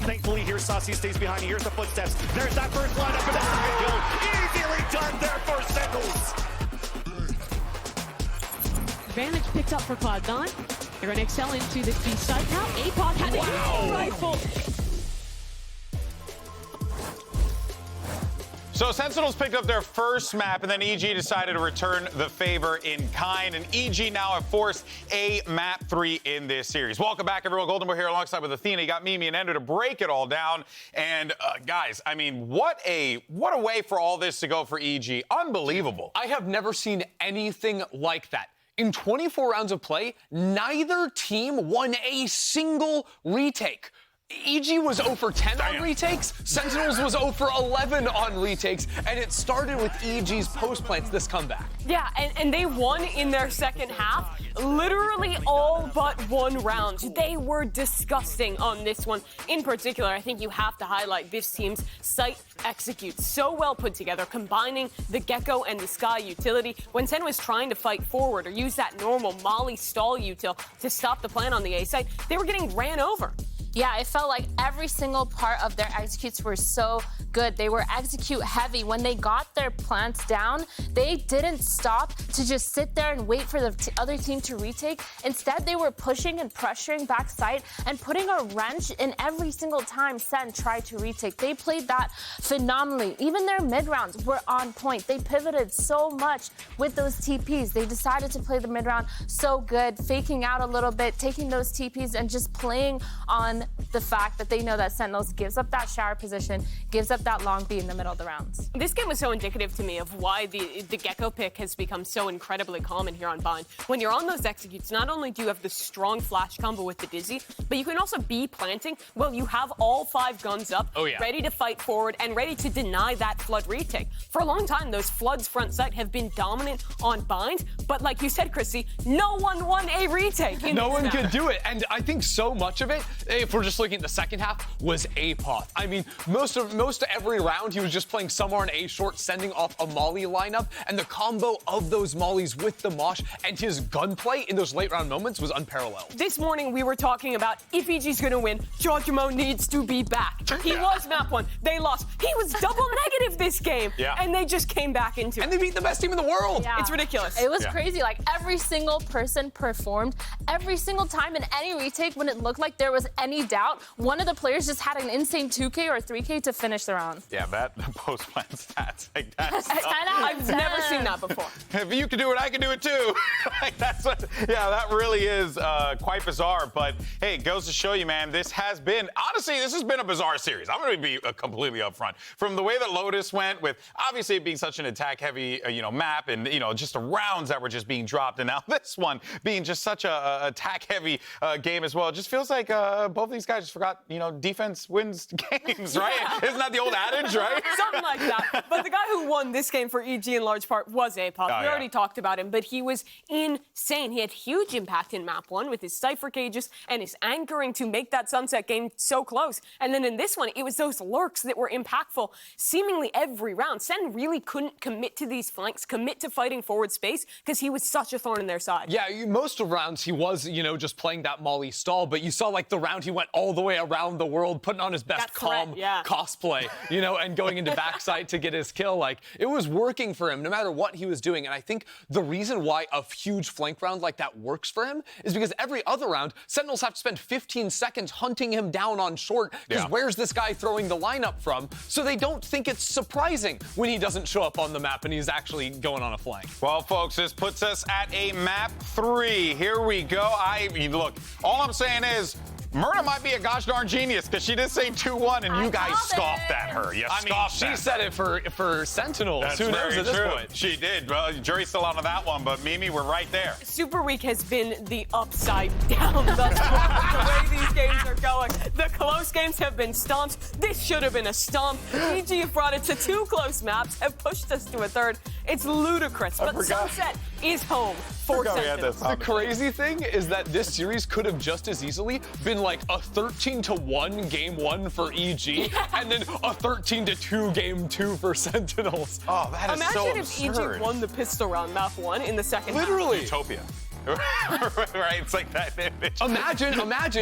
Thankfully, here Saucy stays behind. He hears the footsteps. There's that first lineup, and that's the kill. Easily done there for Sentinels. Advantage picked up for Cloud9. They're going to excel into the B side now. APOD had a rifle. So Sentinels picked up their first map, and then EG decided to return the favor in kind. And EG now have forced a map 3 in this series. Welcome back, everyone. Goldenboy here alongside with Athena. You got Mimi and Endo to break it all down. And guys, I mean, what a way for all this to go for EG. Unbelievable. I have never seen anything like that. In 24 rounds of play, neither team won a single retake. EG was 0 for 10 on retakes, Sentinels was 0 for 11 on retakes, and it started with EG's post-plants, this comeback. Yeah, and they won in their second half, literally all but one round. They were disgusting on this one. In particular, I think you have to highlight this team's site execute. So well put together, combining the Gecko and the Sky utility. When Sen was trying to fight forward or use that normal Molly stall util to stop the plan on the A site, they were getting ran over. Yeah, it felt like every single part of their executes were so good. They were execute heavy. When they got their plants down, they didn't stop to just sit there and wait for the other team to retake. Instead, they were pushing and pressuring backside and putting a wrench in every single time Sen tried to retake. They played that phenomenally. Even their mid rounds were on point. They pivoted so much with those TPs. They decided to play the mid round so good, faking out a little bit, taking those TPs and just playing on the fact that they know that Sentinels gives up that shower position, gives up that long B in the middle of the rounds. This game was so indicative to me of why the Gecko pick has become so incredibly common here on Bind. When you're on those executes, not only do you have the strong flash combo with the Dizzy, but you can also be planting. Well, you have all 5 guns up, ready to fight forward and ready to deny that Flood retake. For a long time, those Floods front side have been dominant on Bind, but like you said, Chrissy, no one won a retake. No one could do it, and I think so much of it, if we're just looking at the second half, was APOD. I mean, most of every round, he was just playing somewhere on A short, sending off a Molly lineup, and the combo of those Mollies with the Mosh and his gunplay in those late round moments was unparalleled. This morning, we were talking about if EG's gonna win, Georgimo needs to be back. He was map 1, they lost. He was double negative this game, and they just came back into it. And they beat the best team in the world. It's ridiculous. It was crazy. Like, every single person performed. Every single time in any retake, when it looked like there was any doubt, one of the players just had an insane 2K or 3K to finish the round. Yeah, that post-plant stats, like that's I've never seen that before. If you can do it, I can do it too. Like that's what, that really is quite bizarre. But hey, it goes to show you, man, this has been, honestly, this has been a bizarre series. I'm going to be completely upfront. From the way that Lotus went with, obviously it being such an attack-heavy, map and, just the rounds that were just being dropped, and now this one being just such a attack-heavy game as well. It just feels like both of these guys just forgot, defense wins games, right? Isn't that the old adage, right? Something like that. But the guy who won this game for EG in large part was APOD. We already talked about him, but he was insane. He had huge impact in map 1 with his Cypher cages and his anchoring to make that Sunset game so close. And then in this one, it was those lurks that were impactful seemingly every round. Sen really couldn't commit to these flanks, commit to fighting forward space, because he was such a thorn in their side. Yeah, most of rounds he was, just playing that Molly stall, but you saw like the round he went all the way around the world, putting on his best cosplay, and going into backside to get his kill. Like, it was working for him no matter what he was doing. And I think the reason why a huge flank round like that works for him is because every other round, Sentinels have to spend 15 seconds hunting him down on short, because where's this guy throwing the lineup from? So they don't think it's surprising when he doesn't show up on the map and he's actually going on a flank. Well, folks, this puts us at a map 3. Here we go. Look, all I'm saying is, Myrna might be a gosh darn genius, because she did say 2-1 and you guys scoffed at her. She said it for Sentinels. That's Who knows at this true. point? She did. Well, jury's still on that one, but Mimi, we're right there. Super Week has been the upside down thus far. The way these games are going. The close games have been stomps. This should have been a stomp. EG have brought it to 2 close maps, have pushed us to a 3rd. It's ludicrous, but Sunset is home for Sentinels. The crazy thing is that this series could have just as easily been like a 13-1 game 1 for EG, and then a 13-2 game 2 for Sentinels. Oh, that is so absurd. Imagine if EG won the pistol round map 1 in the second half. Literally. Utopia. Right? It's like that. Imagine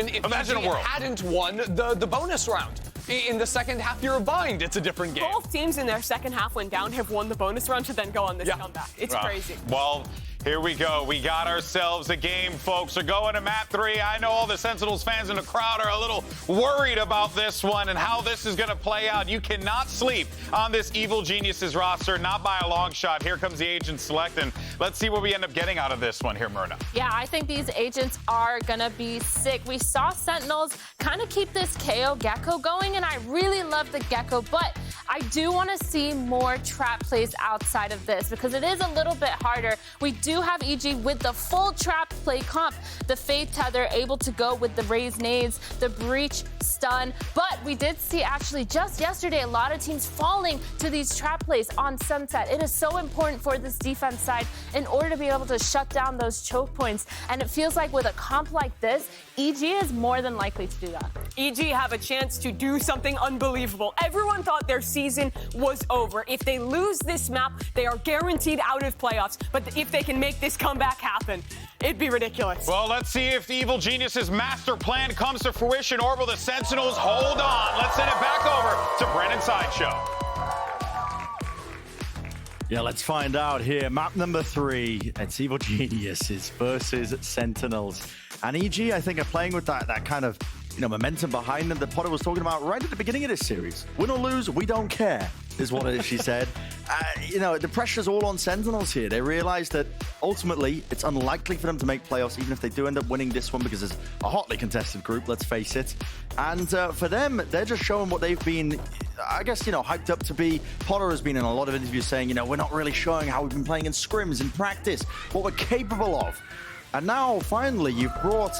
if Imagine a EG world. hadn't won the bonus round. In the second half, you're bind. It's a different game. Both teams in their second half went down have won the bonus round to then go on this Yeah. comeback. It's crazy. Well, here we go. We got ourselves a game, folks. We're going to map 3. I know all the Sentinels fans in the crowd are a little worried about this one and how this is going to play out. You cannot sleep on this Evil Geniuses roster, not by a long shot. Here comes the agent select, and let's see what we end up getting out of this one here, Myrna. Yeah, I think these agents are gonna be sick. We saw Sentinels kind of keep this KO Gecko going, and I really love the Gecko, but I do want to see more trap plays outside of this because it is a little bit harder. We do have EG with the full trap play comp, the Fade Tether, able to go with the raised nades, the breach stun, but we did see actually just yesterday a lot of teams falling to these trap plays on Sunset. It is so important for this defense side in order to be able to shut down those choke points, and it feels like with a comp like this, EG is more than likely to do that. EG have a chance to do something unbelievable. Everyone thought their season was over. If they lose this map, they are guaranteed out of playoffs. But if they can make this comeback happen, it'd be ridiculous. Well, let's see if the Evil Geniuses' master plan comes to fruition, or will the Sentinels hold on? Let's send it back over to Brennan Sideshow. Yeah, let's find out here. Map number 3. It's Evil Geniuses versus Sentinels. And EG, I think, are playing with that kind of, momentum behind them that Potter was talking about right at the beginning of this series. Win or lose, we don't care, is what she said. The pressure's all on Sentinels here. They realize that ultimately it's unlikely for them to make playoffs, even if they do end up winning this one, because it's a hotly contested group, let's face it. And for them, they're just showing what they've been, I guess, hyped up to be. Potter has been in a lot of interviews saying, we're not really showing how we've been playing in scrims, in practice, what we're capable of. And now, finally, you've brought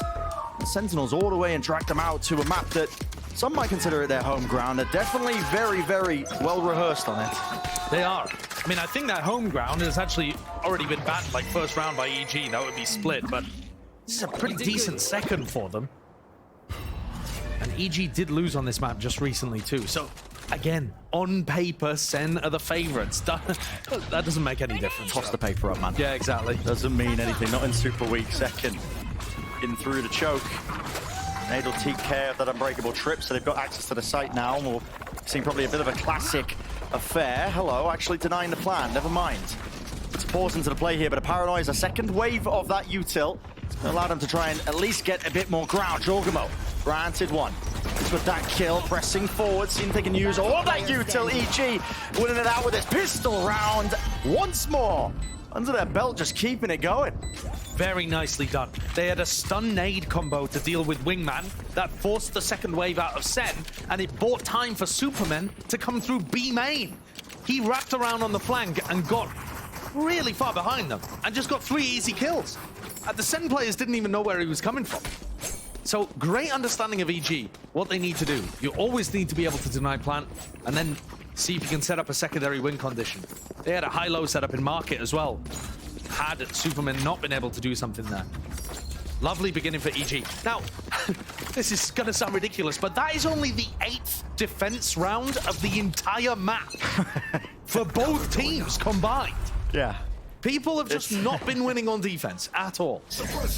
the Sentinels all the way and dragged them out to a map that some might consider it their home ground. They're definitely very, very well rehearsed on it. They are. I mean, I think that home ground has actually already been banned, like first round by EG. That would be split, but this is a pretty decent second for them. And EG did lose on this map just recently too. So again, on paper, Sen are the favorites. That doesn't make any difference. Toss the paper up, man. Yeah, exactly. Doesn't mean anything. Not in Super Week. Second. In through the choke. Nade will take care of that unbreakable trip, so they've got access to the site now. And we'll see probably a bit of a classic affair. Hello, actually denying the plan. Never mind. Let's pause into the play here, but a Paranoia is a second wave of that util. It's going to allow them to try and at least get a bit more ground. Jorgamo, granted one. It's with that kill, pressing forward, seeing if they can use all that util. EG winning it out with this pistol round once more. Under their belt, just keeping it going. Very nicely done. They had a stun nade combo to deal with Wingman that forced the second wave out of Sen, and it bought time for Superman to come through B main. He wrapped around on the flank and got really far behind them and just got 3 easy kills. The Sen players didn't even know where he was coming from. So great understanding of EG, what they need to do. You always need to be able to deny plant and then see if you can set up a secondary win condition. They had a high-low setup in market as well. Had Superman not been able to do something there. Lovely beginning for EG. Now, this is going to sound ridiculous, but that is only the 8th defense round of the entire map for both teams combined. Yeah. People have just not been winning on defense at all.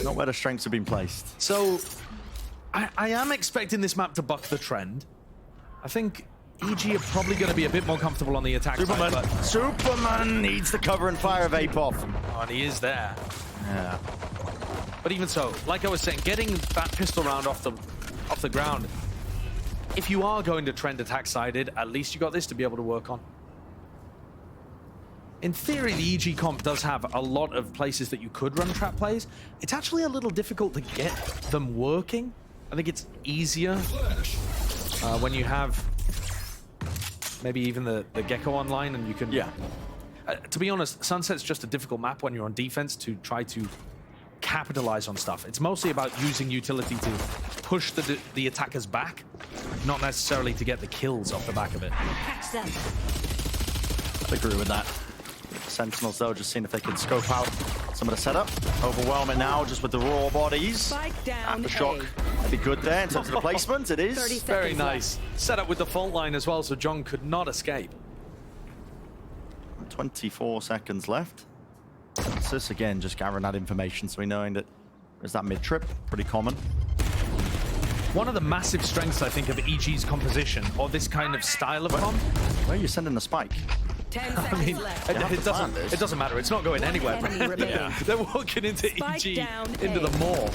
Not where the strengths have been placed. So, I am expecting this map to buck the trend. I think EG are probably going to be a bit more comfortable on the attack Superman. side. But Superman needs the cover and fire of Apoff. oh, and he is there. Yeah. But even so, like I was saying, getting that pistol round off the ground, if you are going to trend attack sided, at least you got this to be able to work on. In theory, the EG comp does have a lot of places that you could run trap plays. It's actually a little difficult to get them working. I think it's easier when you have maybe even the Gecko online and you can... Yeah. To be honest, Sunset's just a difficult map when you're on defense to try to capitalize on stuff. It's mostly about using utility to push the attackers back, not necessarily to get the kills off the back of it. I agree with that. Sentinels, though, just seeing if they can scope out some of the setup. Overwhelm it now just with the raw bodies. Aftershock might be good there in terms of the placement. It is. Very nice. Set up with the fault line as well, so John could not escape. 24 seconds left. versus. Again, just gathering that information, so we knowing that there's that mid trip, pretty common. One of the massive strengths, I think, of EG's composition, or this kind of style of comp. Where are you sending the spike? 10 I mean, seconds it doesn't matter. It's not going anywhere. They're walking into EG, into the maw.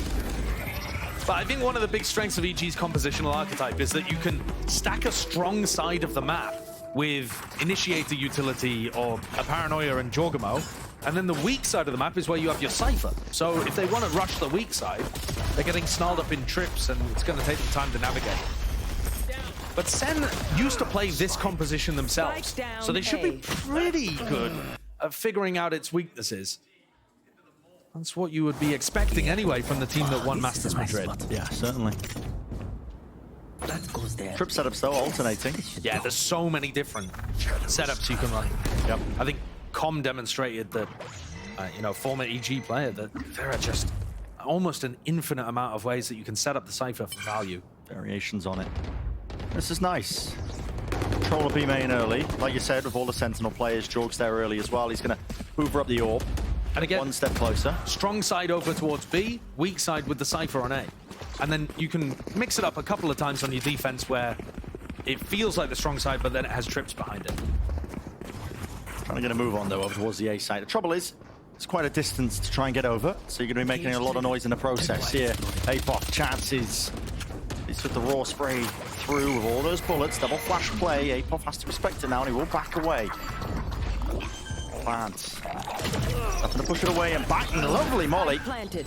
But I think one of the big strengths of EG's compositional archetype is that you can stack a strong side of the map with Initiator utility or a Paranoia and Jorgamo, and then the weak side of the map is where you have your Cypher. So if they want to rush the weak side, they're getting snarled up in trips, and it's going to take them time to navigate. But Sen used to play this composition themselves, so they should be pretty good at figuring out its weaknesses. That's what you would be expecting anyway from the team that won Masters Madrid. Yeah, certainly. Trip setups though, alternating. Yeah, there's so many different setups you can run. Yep. I think Com demonstrated that, former EG player, that there are just almost an infinite amount of ways that you can set up the Cypher for value. Variations on it. This is nice. Controller B main early. Like you said, with all the Sentinel players, Jorg's there early as well. He's going to hoover up the orb. And again, one step closer. Strong side over towards B, weak side with the Cypher on A. And then you can mix it up a couple of times on your defense where it feels like the strong side, but then it has trips behind it. Trying to get a move on though over towards the A side. The trouble is, it's quite a distance to try and get over, so you're going to be making a lot of noise in the process here. Apoth chances. He's with the raw spray through with all those bullets. Double flash play. Apoth has to respect it now, and he will back away. Plant. Nothing to push it away and back. Lovely molly. planted.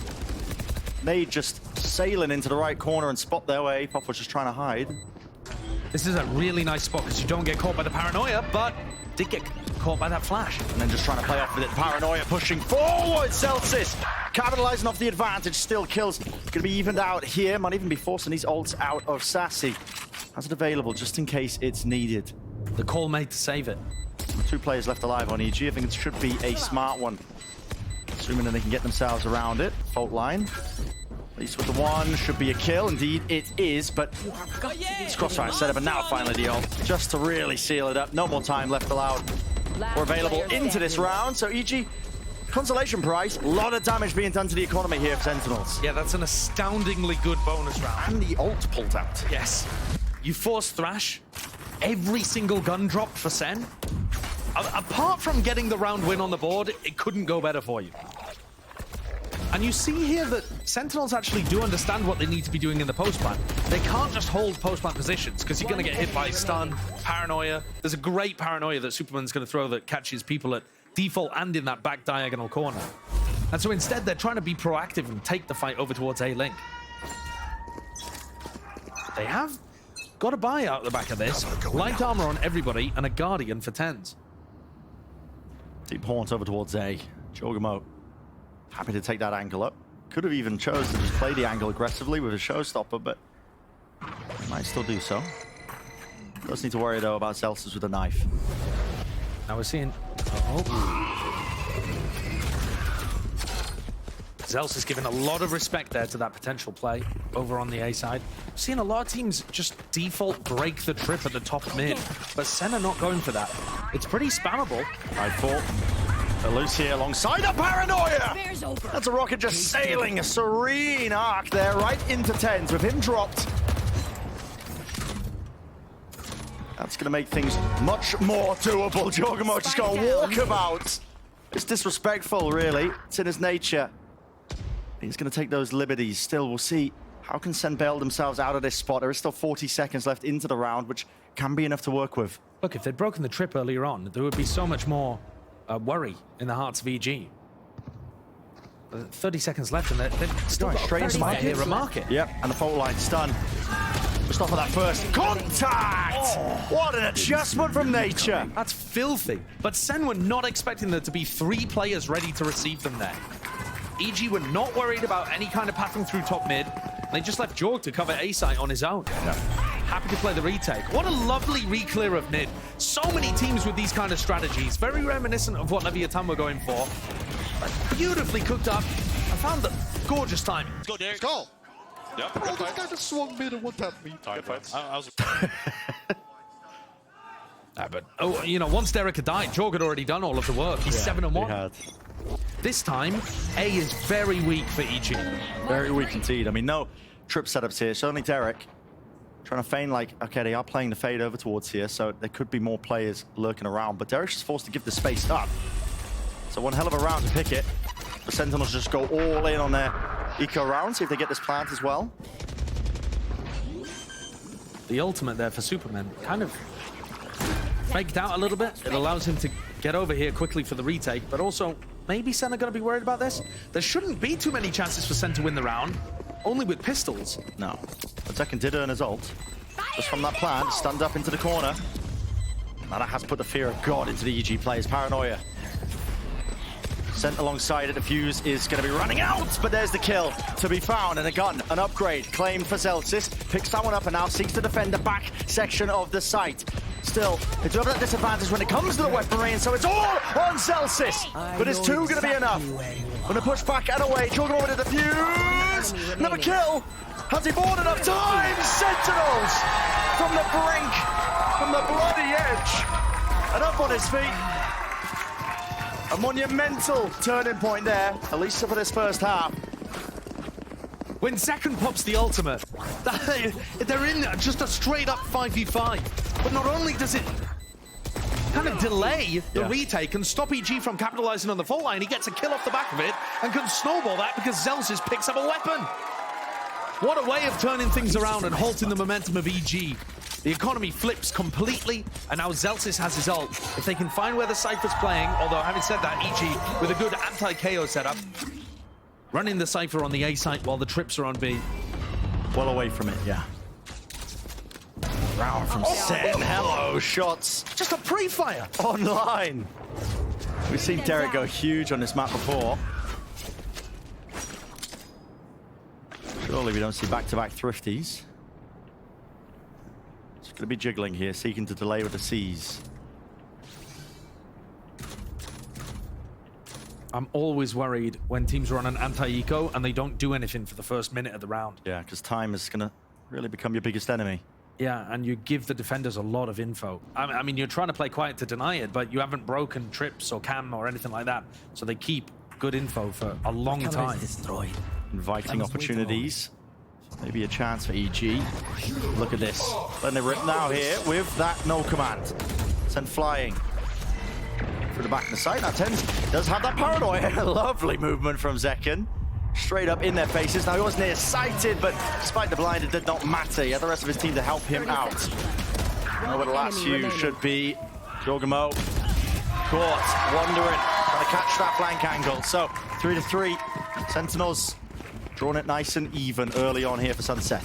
Nade just sailing into the right corner and spot there where Apoth was just trying to hide. This is a really nice spot because you don't get caught by the Paranoia, but did get caught by that flash. And then just trying to play off with it. Paranoia pushing forward. Celsius capitalizing off the advantage. Still kills. Going to be evened out here. Might even be forcing these ults out of Sassy. Has it available just in case it's needed. The call made to save it. 2 players left alive on EG. I think it should be a smart one. Assuming that they can get themselves around it. Fault line. At least with the one, should be a kill. Indeed, it is, but it's crossfire setup, and now finally the ult, just to really seal it up. No more time left allowed or available into this round. So EG, consolation prize. A lot of damage being done to the economy here for Sentinels. Yeah, that's an astoundingly good bonus round. And the ult pulled out. Yes. You force Thrash. Every single gun dropped for Sen. Apart from getting the round win on the board, it couldn't go better for you. And you see here that Sentinels actually do understand what they need to be doing in the post plant. They can't just hold post plant positions because you're going to get hit by stun, Paranoia. There's a great Paranoia that Superman's going to throw that catches people at default and in that back diagonal corner. And so instead, they're trying to be proactive and take the fight over towards A-Link. They have got a buy out the back of this. Light armor on everybody and a Guardian for 10s. Deep Haunt over towards A. Jorgamo happy to take that angle up. Could have even chose to just play the angle aggressively with a showstopper, but might still do so. Does need to worry though about Celsius with a knife. Now we're seeing... Zels is giving a lot of respect there to that potential play over on the A side. We're seeing a lot of teams just default break the trip at the top mid, but Sen are not going for that. It's pretty spammable. 5-4. Lucy alongside a Paranoia! That's a rocket just sailing a serene arc there right into 10s with him dropped. That's going to make things much more doable. Jorgamo just got a walkabout. It's disrespectful, really. It's in his nature. He's going to take those liberties. Still, we'll see how can Sen bail themselves out of this spot. There is still 40 seconds left into the round, which can be enough to work with. Look, if they'd broken the trip earlier on, there would be so much more worry in the hearts of EG. 30 seconds left, and they're still got straight into my market. Yep, and the fault line stun. Just off of that first contact! Oh, what an adjustment from nature! That's filthy. But Sen were not expecting there to be 3 players ready to receive them there. EG were not worried about any kind of pathing through top mid. They just left Jorg to cover A site on his own. Yeah. Happy to play the retake. What a lovely re-clear of mid. So many teams with these kind of strategies. Very reminiscent of what LATAM were going for. But beautifully cooked up. I found the gorgeous timing. Let's go, Derek. Let's go. Yep. Bro, this guy just swung mid and one-tapped me. Good fights. But, once Derek had died, Jorg had already done all of the work. He's 7-1. This time, A is very weak for EG. Very weak indeed. I mean, no trip setups here. It's only Derek trying to feign like, okay, they are playing the fade over towards here, so there could be more players lurking around, but Derek's just forced to give the space up. So one hell of a round to pick it. The Sentinels just go all in on their eco round, see if they get this plant as well. The ultimate there for Superman kind of faked out a little bit. It allows him to get over here quickly for the retake, but also maybe Sen are going to be worried about this. There shouldn't be too many chances for Sen to win the round, only with pistols. No, but Tekken did earn his ult. Just from that plant, stunned up into the corner. Now that has put the fear of God into the EG players. Paranoia. Sent alongside it, the fuse is going to be running out, but there's the kill to be found, and a gun, an upgrade claimed for Zelsis. Picks that one up and now seeks to defend the back section of the site. Still, they do have that disadvantage when it comes to the weaponry, and so it's all on Zelsis. But is 2 going to be enough? Going to push back and away, Jorgen over to the fuse. Another kill. Has he bought enough time? Sentinels from the brink, from the bloody edge, and up on his feet. A monumental turning point there, at least for this first half. When Second pops the ultimate, they're in just a straight up 5v5. But not only does it kind of delay the retake and stop EG from capitalizing on the fault line, he gets a kill off the back of it and can snowball that because Zelsis picks up a weapon. What a way of turning things around and halting the momentum of EG. The economy flips completely, and now Zelsis has his ult. If they can find where the Cypher's playing, although having said that, EG with a good anti-KO setup, running the Cypher on the A site while the trips are on B. Well away from it, yeah. Round from Sen. Hello, shots. Just a pre-fire. Online. We've seen Derek go huge on this map before. Surely we don't see back-to-back thrifties. Going to be jiggling here, seeking to delay with the C's. I'm always worried when teams run an anti-eco and they don't do anything for the first minute of the round. Yeah, because time is going to really become your biggest enemy. Yeah, and you give the defenders a lot of info. I mean, you're trying to play quiet to deny it, but you haven't broken trips or cam or anything like that. So they keep good info for a long time. Inviting opportunities. Maybe a chance for EG. Look at this. Letting it rip now here with that no command. Sent flying through the back of the side. Now Tens does have that paranoia. Lovely movement from Zekken. Straight up in their faces. Now he was near-sighted, but despite the blind, it did not matter. He had the rest of his team to help him out. Over the last few should be Jorgamo caught, wandering, trying to catch that flank angle. So 3-3. Sentinels drawing it nice and even early on here for Sunset.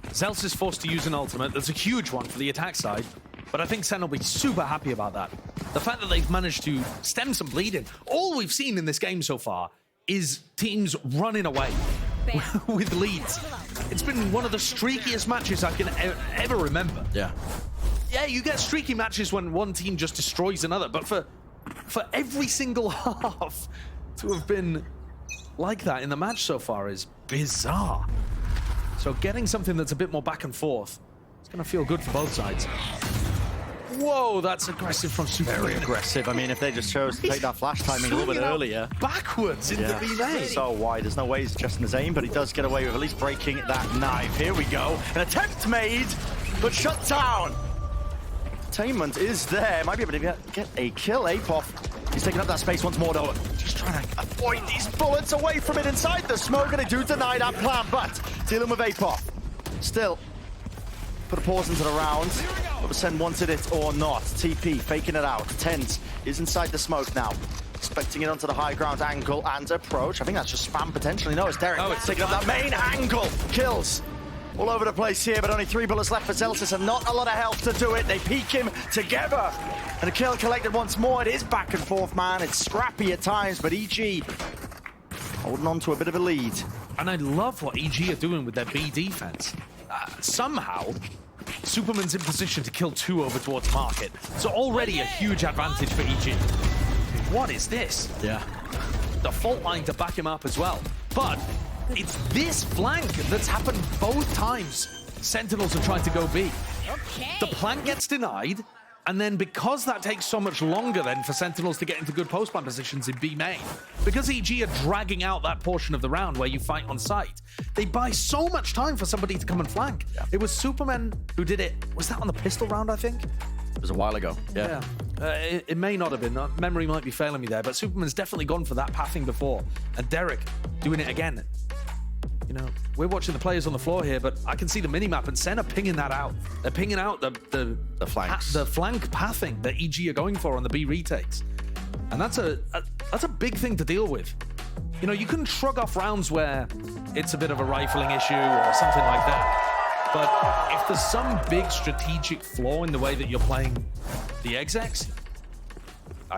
Zels is forced to use an ultimate. That's a huge one for the attack side, but I think Sen will be super happy about that. The fact that they've managed to stem some bleeding. All we've seen in this game so far is teams running away with leads. It's been one of the streakiest matches I can ever remember. Yeah, you get streaky matches when one team just destroys another, but for every single half to have been like that in the match so far is bizarre. So getting something that's a bit more back and forth, it's going to feel good for both sides. Whoa, that's aggressive from Super. Very aggressive. I mean, if they just chose to take that flash timing a little bit earlier. Backwards into B-Main. So wide. There's no way he's adjusting his aim, but he does get away with at least breaking that knife. Here we go. An attempt made, but shut down. Attainment is there. Might be able to get a kill. Apoff. He's taking up that space once more, though. Just trying to avoid these bullets away from it inside the smoke, and they do deny that plan, but dealing with Apoff. Still, put a pause into the round. Whether Sen wanted it or not. TP faking it out. Tens is inside the smoke now. Expecting it onto the high ground angle and approach. I think that's just spam potentially. No, it's Derek. Oh, it's taking up that main angle. Kills all over the place here, but only 3 bullets left for Zelsis and not a lot of help to do it. They peek him together. And a kill collected once more. It is back and forth, man. It's scrappy at times, but EG holding on to a bit of a lead. And I love what EG are doing with their B defense. Somehow, Superman's in position to kill 2 over towards Market. So already a huge advantage for EG. What is this? Yeah. The fault line to back him up as well. But it's this flank that's happened both times Sentinels are trying to go B. The plant gets denied, And then because that takes so much longer then for Sentinels to get into good post-plant positions in B main, because EG are dragging out that portion of the round where you fight on site, they buy so much time for somebody to come and flank. Yeah. It was Superman who did it. Was that on the pistol round, I think? It was a while ago. Yeah. It may not have been. Memory might be failing me there, but Superman's definitely gone for that pathing before. And Derek doing it again. You know, we're watching the players on the floor here, but I can see the minimap and Sen are pinging that out. They're pinging out the flanks, the flank pathing that EG are going for on the B retakes, and that's a big thing to deal with. You know, you can shrug off rounds where it's a bit of a rifling issue or something like that, but if there's some big strategic flaw in the way that you're playing the execs,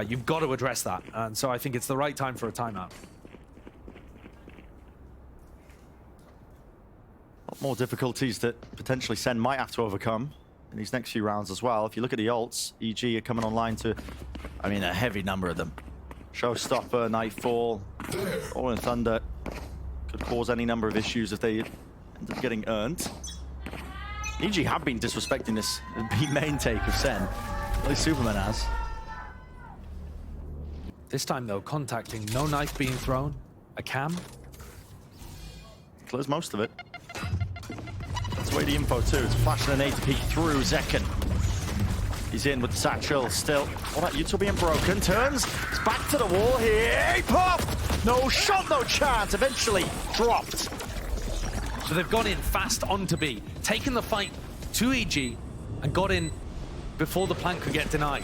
you've got to address that. And so I think it's the right time for a timeout. More difficulties that potentially Sen might have to overcome in these next few rounds as well. If you look at the ults, EG are coming online to, I mean, a heavy number of them. Showstopper, Nightfall, All in Thunder could cause any number of issues if they end up getting earned. EG have been disrespecting this B main take of Sen. At least Superman has. This time though, contacting, no knife being thrown, a cam. Clears most of it. That's the way the info too. It's flashing an A to peek through Zekken. He's in with the satchel still. All that util being broken. Turns. It's back to the wall here. Pop! No shot, no chance. Eventually dropped. So they've gone in fast onto B, taken the fight to EG, and got in before the plant could get denied.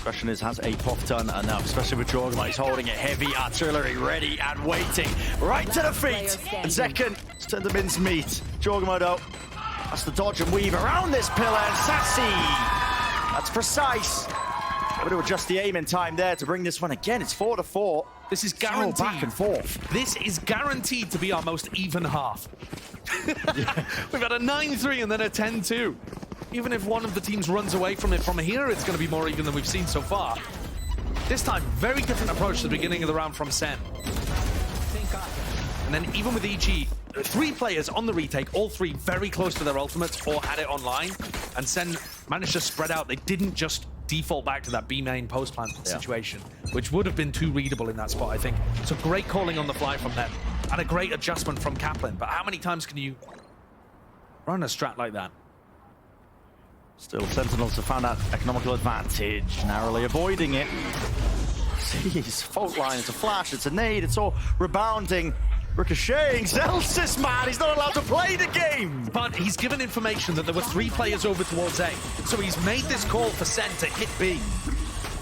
Question is, has APOF done enough, especially with Jorgma? He's holding it heavy, artillery ready and waiting. Right to the feet. And Zekken turned to mince meat. Jorgma though, that's the dodge and weave around this pillar. And Sassy, that's precise. Able to adjust the aim in time there to bring this one again. It's 4-4. This is guaranteed. So back and forth. This is guaranteed to be our most even half. We've had a 9-3 and then a 10-2. Even if one of the teams runs away from it from here, it's going to be more even than we've seen so far. This time, very different approach to the beginning of the round from Sen. And then even with EG, 3 players on the retake, all 3 very close to their ultimates or had it online. And Sen managed to spread out. They didn't just default back to that B main post plant situation, which would have been too readable in that spot, I think. So great calling on the fly from them and a great adjustment from Kaplan. But how many times can you run a strat like that? Still, Sentinels have found that economical advantage, narrowly avoiding it. Jeez, fault line, it's a flash, it's a nade, it's all rebounding, ricocheting. Zelsis, man, he's not allowed to play the game! But he's given information that there were 3 players over towards A, so he's made this call for Sen to hit B.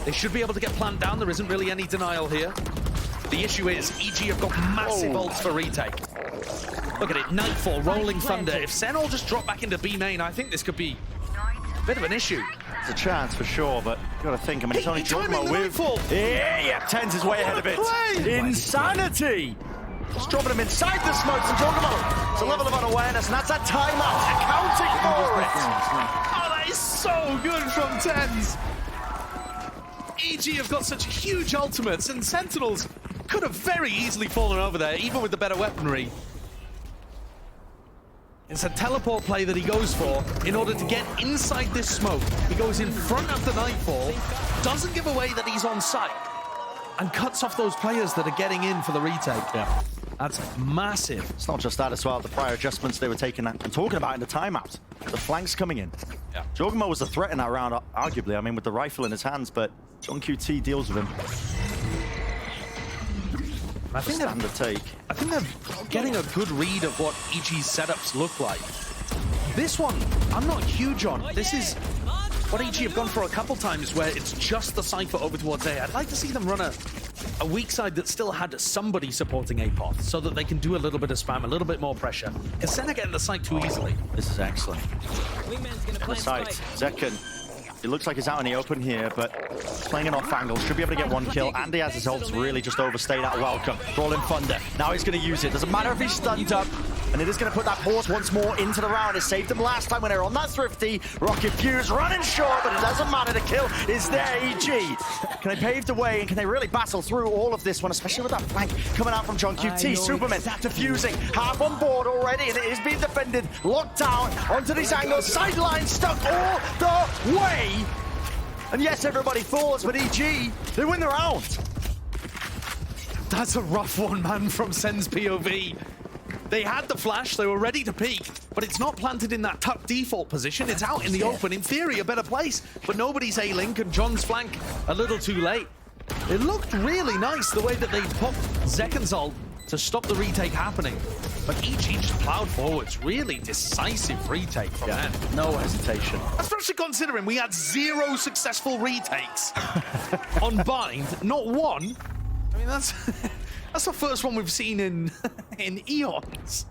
They should be able to get planned down, there isn't really any denial here. The issue is, EG have got massive ults for retake. Look at it, Nightfall, Rolling Thunder. If Sen all just drop back into B main, I think this could be bit of an issue. It's a chance for sure, but you gotta think, I mean, it's only Jorgma with... Yeah, Tens is way ahead of it. Insanity! Just dropping him inside the smokes and Jorgma. It's a level of unawareness, and that's a timeout accounting for it. Oh, that is so good from Tens. EG have got such huge ultimates, and Sentinels could have very easily fallen over there, even with the better weaponry. It's a teleport play that he goes for in order to get inside this smoke. He goes in front of the Nightfall, doesn't give away that he's on site, and cuts off those players that are getting in for the retake. Yeah. That's massive. It's not just that as well, the prior adjustments they were taking and talking about in the timeout. The flanks coming in. Yeah. Jorgma was the threat in that round, arguably, I mean, with the rifle in his hands, but John QT deals with him. I think they're getting a good read of what EG's setups look like. This one, I'm not huge on. This is what EG have gone for a couple times where it's just the Cypher over towards A. I'd like to see them run a weak side that still had somebody supporting APOF so that they can do a little bit of spam, a little bit more pressure. Because Sen are getting the site too easily. This is excellent. The site, Zekken. It looks like he's out in the open here, but playing an off angle, should be able to get 1 kill. And he has his ults really just overstay that welcome. Rolling Thunder. Now he's going to use it. Doesn't matter if he's stunned up. And it is going to put that pause once more into the round. It saved them last time when they were on that Thrifty. Rocket Fuse running short, but it doesn't matter. The kill is there, EG. Can they pave the way, and can they really battle through all of this one, especially with that flank coming out from John QT. Superman defusing, half on board already, and it is being defended. Locked down onto these angles, sideline stuck all the way. And yes, everybody falls, but EG, they win the round. That's a rough one, man, from Sen's POV. They had the flash, they were ready to peek, but it's not planted in that tuck default position. It's out in the open, in theory, a better place, but nobody's A-Link, and John's flank a little too late. It looked really nice the way that they popped Zekan's ult to stop the retake happening. But EG just plowed forwards. Really decisive retake from them. No hesitation. Especially considering we had 0 successful retakes on Bind, not one. I mean, that's the first one we've seen in eons.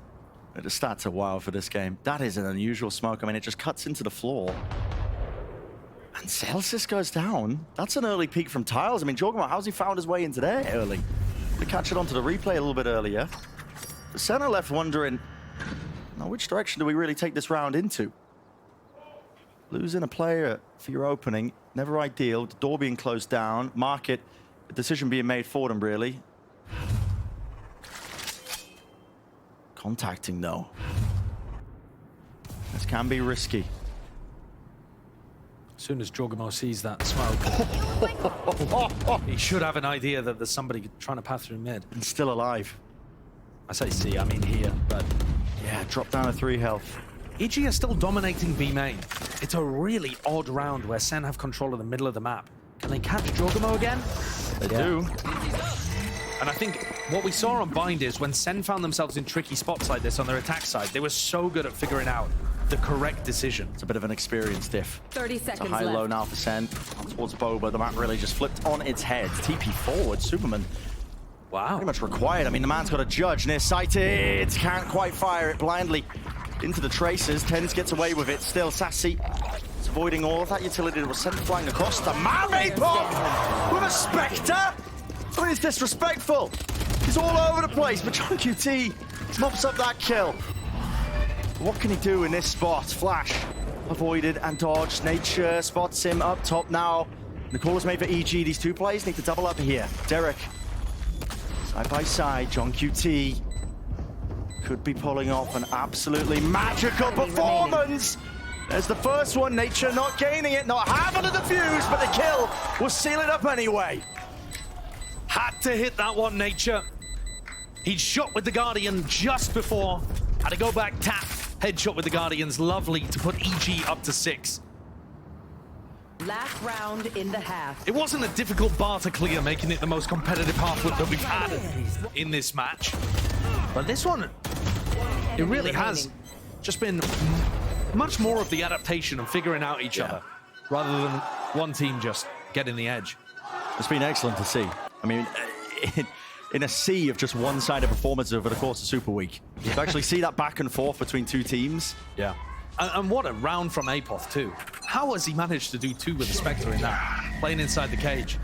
The stats are wild for this game. That is an unusual smoke. I mean, it just cuts into the floor. And Celsius goes down. That's an early peek from Tiles. I mean, Jorgamo, how's he found his way into there early? To catch it onto the replay a little bit earlier. The center left wondering, now which direction do we really take this round into? Losing a player for your opening, never ideal. The door being closed down. Market, a decision being made for them, really. Contacting, though. This can be risky. As soon as Jorgamo sees that smoke, he should have an idea that there's somebody trying to pass through mid. And still alive. I say see, I mean here, but... Yeah, drop down to 3 health. EG are still dominating B main. It's a really odd round where Sen have control of the middle of the map. Can they catch Jorgamo again? They do. And I think what we saw on Bind is when Sen found themselves in tricky spots like this on their attack side, they were so good at figuring out the correct decision. It's a bit of an experience diff. 30 seconds it's a high-low now for Sen. Towards Boba, the map really just flipped on its head. TP forward, Superman. Wow. Pretty much required. I mean, the man's got a judge near-sighted. Can't quite fire it blindly into the traces. Tens gets away with it. Still, Sassy is avoiding all of that utility that was sent flying across the map. Pop with a Spectre. I mean, it's disrespectful. He's all over the place, but John QT mops up that kill. What can he do in this spot? Flash avoided and dodged. Nature spots him up top now. The call is made for EG. These two players need to double up here. Derek, side by side. John QT could be pulling off an absolutely magical performance. There's the first one. Nature not gaining it, not having a defuse, but the kill will seal it up anyway. Had to hit that one, Nature. He'd shot with the Guardian just before. Had to go back, tap, headshot with the Guardians. Lovely to put EG up to 6. Last round in the half. It wasn't a difficult bar to clear, making it the most competitive half whip that we've had in this match. But this one, it really has just been much more of the adaptation and figuring out each other, rather than one team just getting the edge. It's been excellent to see. I mean, in a sea of just one-sided performances over the course of Super Week. To actually see that back and forth between two teams. Yeah. And what a round from Apoth, too. How has he managed to do 2 with the Spectre in that? Playing inside the cage.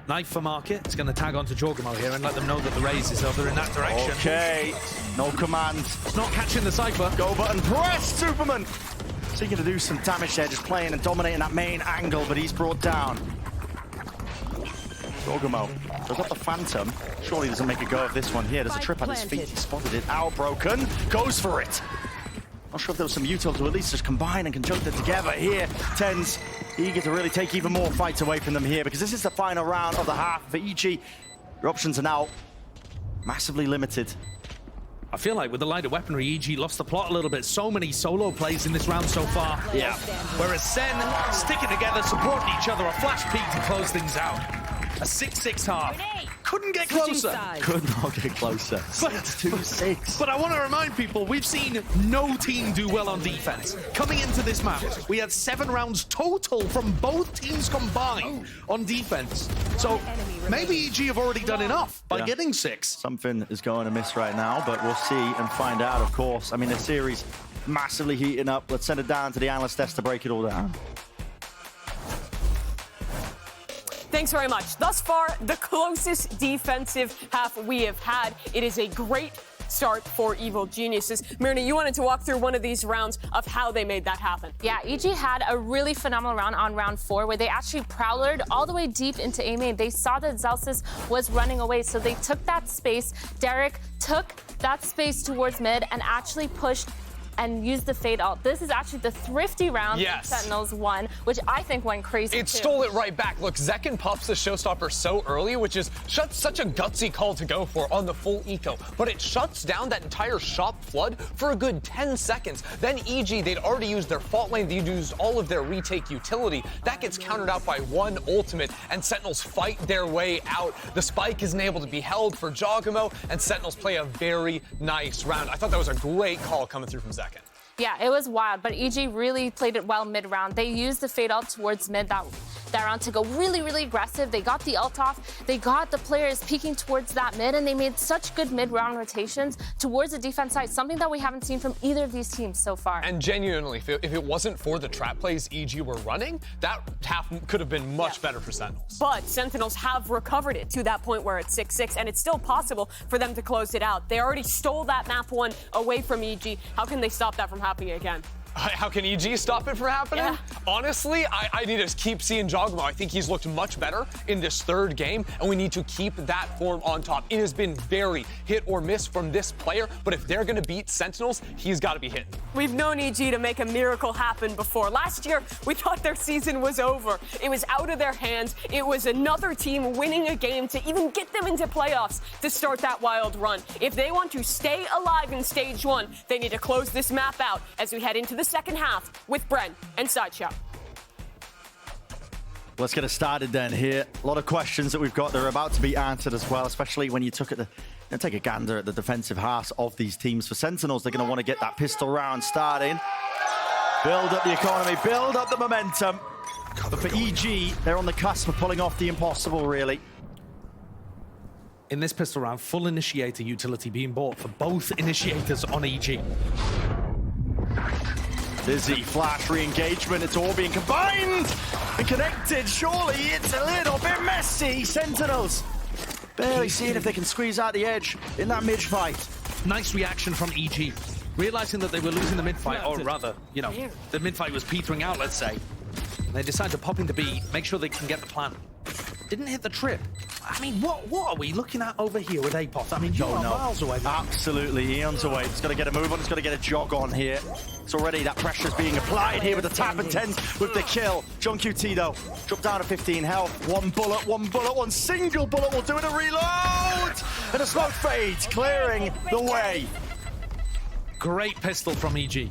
Knife for Market. It's going to tag onto Jorgamo here and let them know that the raise is over in that direction. Okay. No command. It's not catching the Cypher. Go button press, Superman! Seeking to do some damage there, just playing and dominating that main angle, but he's brought down. Jorgamo does up the Phantom. Surely doesn't make a go of this one here. There's a trip at his feet. He spotted it out, broken. Goes for it. Not sure if there was some util to at least just combine and conjunct it together here. Tens eager to really take even more fights away from them here because this is the final round of the half for EG. Your options are now massively limited. I feel like with the lighter weaponry, EG lost the plot a little bit. So many solo plays in this round so far. Yeah. Whereas Sen sticking together, supporting each other, a flash peek to close things out. A 6-6 half. Couldn't get closer. Could not get closer. But 6-2-6. But I want to remind people, we've seen no team do well on defense. Coming into this match, we had 7 rounds total from both teams combined on defense. So maybe EG have already done enough by getting 6. Something is going amiss right now, but we'll see and find out, of course. I mean, the series massively heating up. Let's send it down to the analyst desk to break it all down. Thanks very much. Thus far, the closest defensive half we have had. It is a great start for Evil Geniuses. Myrna, you wanted to walk through one of these rounds of how they made that happen. Yeah, EG had a really phenomenal round on round 4 where they actually prowlered all the way deep into A main. They saw that Zelsis was running away, so they took that space. Derek took that space towards mid and actually pushed and used the fade ult. This is actually the thrifty round that Sentinels won, which I think went crazy It too. stole it right back. Look, Zekken pops the showstopper so early, which is such a gutsy call to go for on the full eco. But it shuts down that entire shop flood for a good 10 seconds. Then EG, they'd already used their fault lane. They'd used all of their retake utility. That gets countered out by one ultimate, and Sentinels fight their way out. The spike isn't able to be held for Jogamo, and Sentinels play a very nice round. I thought that was a great call coming through from Zekken. Yeah, it was wild, but EG really played it well mid-round. They used the fade ult towards mid that round to go really, really aggressive. They got the ult off. They got the players peeking towards that mid, and they made such good mid-round rotations towards the defense side, something that we haven't seen from either of these teams so far. And genuinely, if it wasn't for the trap plays EG were running, that half could have been much better for Sentinels. But Sentinels have recovered it to that point where it's 6-6, and it's still possible for them to close it out. They already stole that map 1 away from EG. How can they stop that from happening again? How can EG stop it from happening? Yeah. Honestly, I need to keep seeing Jogamo. I think he's looked much better in this third game, and we need to keep that form on top. It has been very hit or miss from this player, but if they're going to beat Sentinels, he's got to be hitting. We've known EG to make a miracle happen before. Last year, we thought their season was over. It was out of their hands. It was another team winning a game to even get them into playoffs to start that wild run. If they want to stay alive in stage 1, they need to close this map out as we head into the second half with Bren and Sideshow. Let's get it started then here. A lot of questions that we've got that are about to be answered as well, especially when you take a gander at the defensive halves of these teams. For Sentinels, they're going to want to get that pistol round starting. Build up the economy, build up the momentum. But for EG, they're on the cusp of pulling off the impossible, really. In this pistol round, full initiator utility being bought for both initiators on EG. Dizzy, flash, re-engagement, it's all being combined and connected. Surely it's a little bit messy. Sentinels barely seeing if they can squeeze out the edge in that mid-fight. Nice reaction from EG. Realizing that they were losing the mid-fight, or rather, you know, the mid-fight was petering out, let's say. They decided to pop into B, make sure they can get the plant. Didn't hit the trip. I mean, what are we looking at over here with APOS? I mean, you are miles away. Absolutely, Eon's away. It's got to get a move on, it's got to get a jog on here. It's already, that pressure's being applied here with the tap and 10 with the kill. John QT though, dropped down to 15 health. One bullet, one single bullet will do it, a reload! And a smoke fade, clearing the way. Great pistol from EG.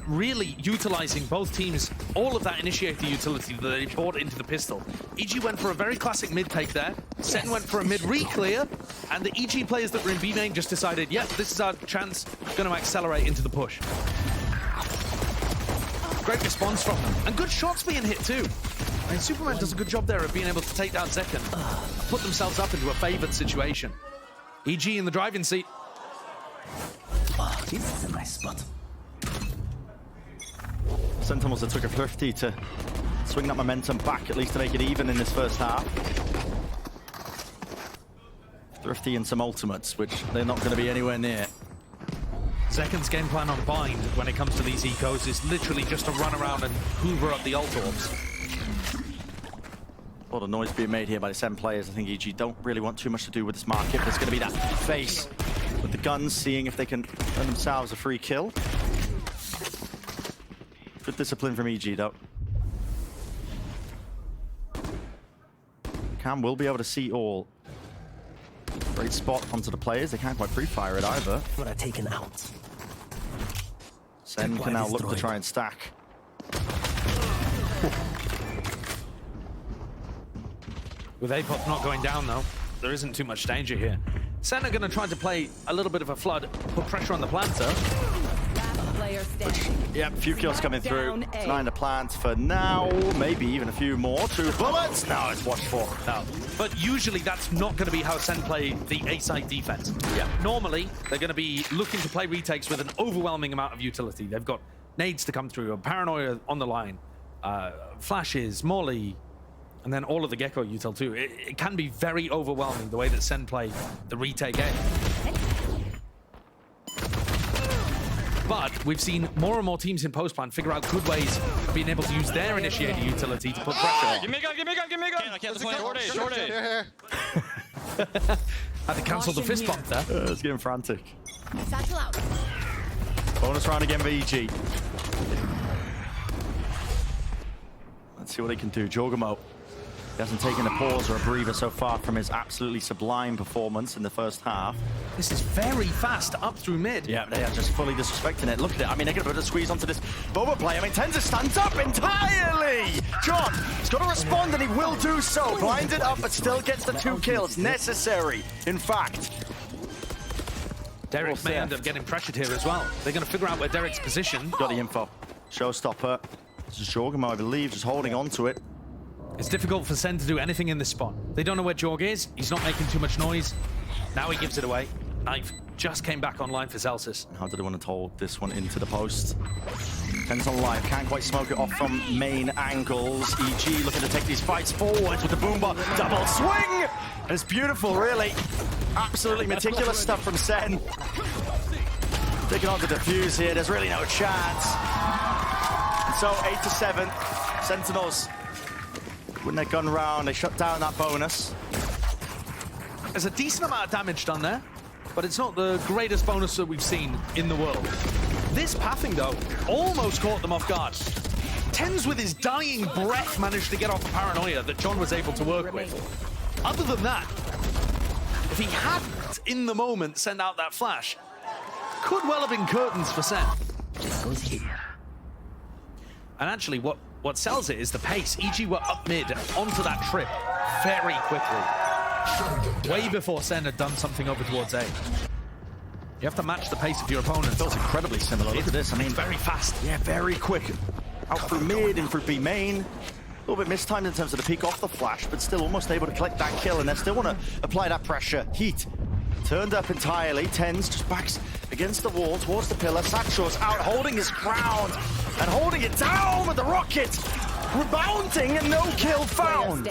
Really utilizing both teams, all of that initiator utility that they brought into the pistol. EG went for a very classic mid take there. Sen went for a mid re-clear, and the EG players that were in B main just decided, yep, this is our chance, going to accelerate into the push. Great response from them, and good shots being hit too. I mean, Superman does a good job there of being able to take down Zekken, put themselves up into a favored situation. EG in the driving seat. Oh, this is a nice spot. Sentinels that took a thrifty to swing that momentum back, at least to make it even in this first half. Thrifty and some ultimates, which they're not going to be anywhere near. Zekken's game plan on Bind when it comes to these ecos is literally just to run around and hoover up the ult orbs. A lot of noise being made here by the 7 players. I think EG don't really want too much to do with this market. There's going to be that face with the guns, seeing if they can earn themselves a free kill. Good discipline from EG though. Cam will be able to see all. Great spot onto the players. They can't quite pre-fire it either. What are taken out. Sen can now look to try and stack. With APOP not going down though, there isn't too much danger here. Sen are going to try to play a little bit of a flood, put pressure on the planter. Yep, a few kills coming through. 9 to plant for now. Maybe even a few more. 2 bullets. No, it's watched for. No. But usually that's not going to be how Sen play the A-side defense. Yeah. Normally, they're going to be looking to play retakes with an overwhelming amount of utility. They've got nades to come through, a paranoia on the line, flashes, molly, and then all of the Gecko util too. It can be very overwhelming the way that Sen play the retake A. But we've seen more and more teams in post-plan figure out good ways of being able to use their initiator utility to put pressure on. Give me a gun, give me a gun, give me a gun. I can't short aid. Had to cancel the fist bump there. It's getting frantic. Bonus round again for EG. Let's see what he can do. Jorgamo. He hasn't taken a pause or a breather so far from his absolutely sublime performance in the first half. This is very fast up through mid. Yeah, they are just fully disrespecting it. Look at it. I mean, they're going to put a squeeze onto this Boba play. I mean, Tenza stands up entirely. John has got to respond, and he will do so. Blinded up, but still gets the 2 kills. Necessary, in fact. Derek may end up getting pressured here as well. They're going to figure out where Derek's positioned. Got the info. Showstopper. This is Jorgamo, I believe, just holding on to it. It's difficult for Sen to do anything in this spot. They don't know where Jorg is. He's not making too much noise. Now he gives it away. Knife just came back online for Celsius. How did they want to hold this one into the post? Tenz on live, can't quite smoke it off from main angles. EG looking to take these fights forward with the boombot. Double swing! And it's beautiful, really. Absolutely meticulous stuff from Sen. Taking on the defuse here, there's really no chance. So 8-7, Sentinels win their gun round, they shut down that bonus. There's a decent amount of damage done there, but it's not the greatest bonus that we've seen in the world. This pathing, though, almost caught them off guard. Tenz, with his dying breath, managed to get off the paranoia that John was able to work with. Other than that, if he hadn't, in the moment, sent out that flash, could well have been curtains for Sen. Goes here. And actually, what sells it is the pace. EG were up mid onto that trip very quickly. Way before Sen had done something over towards A. You have to match the pace of your opponent. It feels incredibly similar. Look at this. I mean, very fast. Yeah, very quick. Out through mid, in through B main. A little bit mistimed in terms of the peek off the flash, but still almost able to collect that kill, and they still want to apply that pressure. Heat turned up entirely. Tenz just backs against the wall towards the pillar. Satchel's out holding his ground and holding it down with the rocket. Rebounding and no kill found.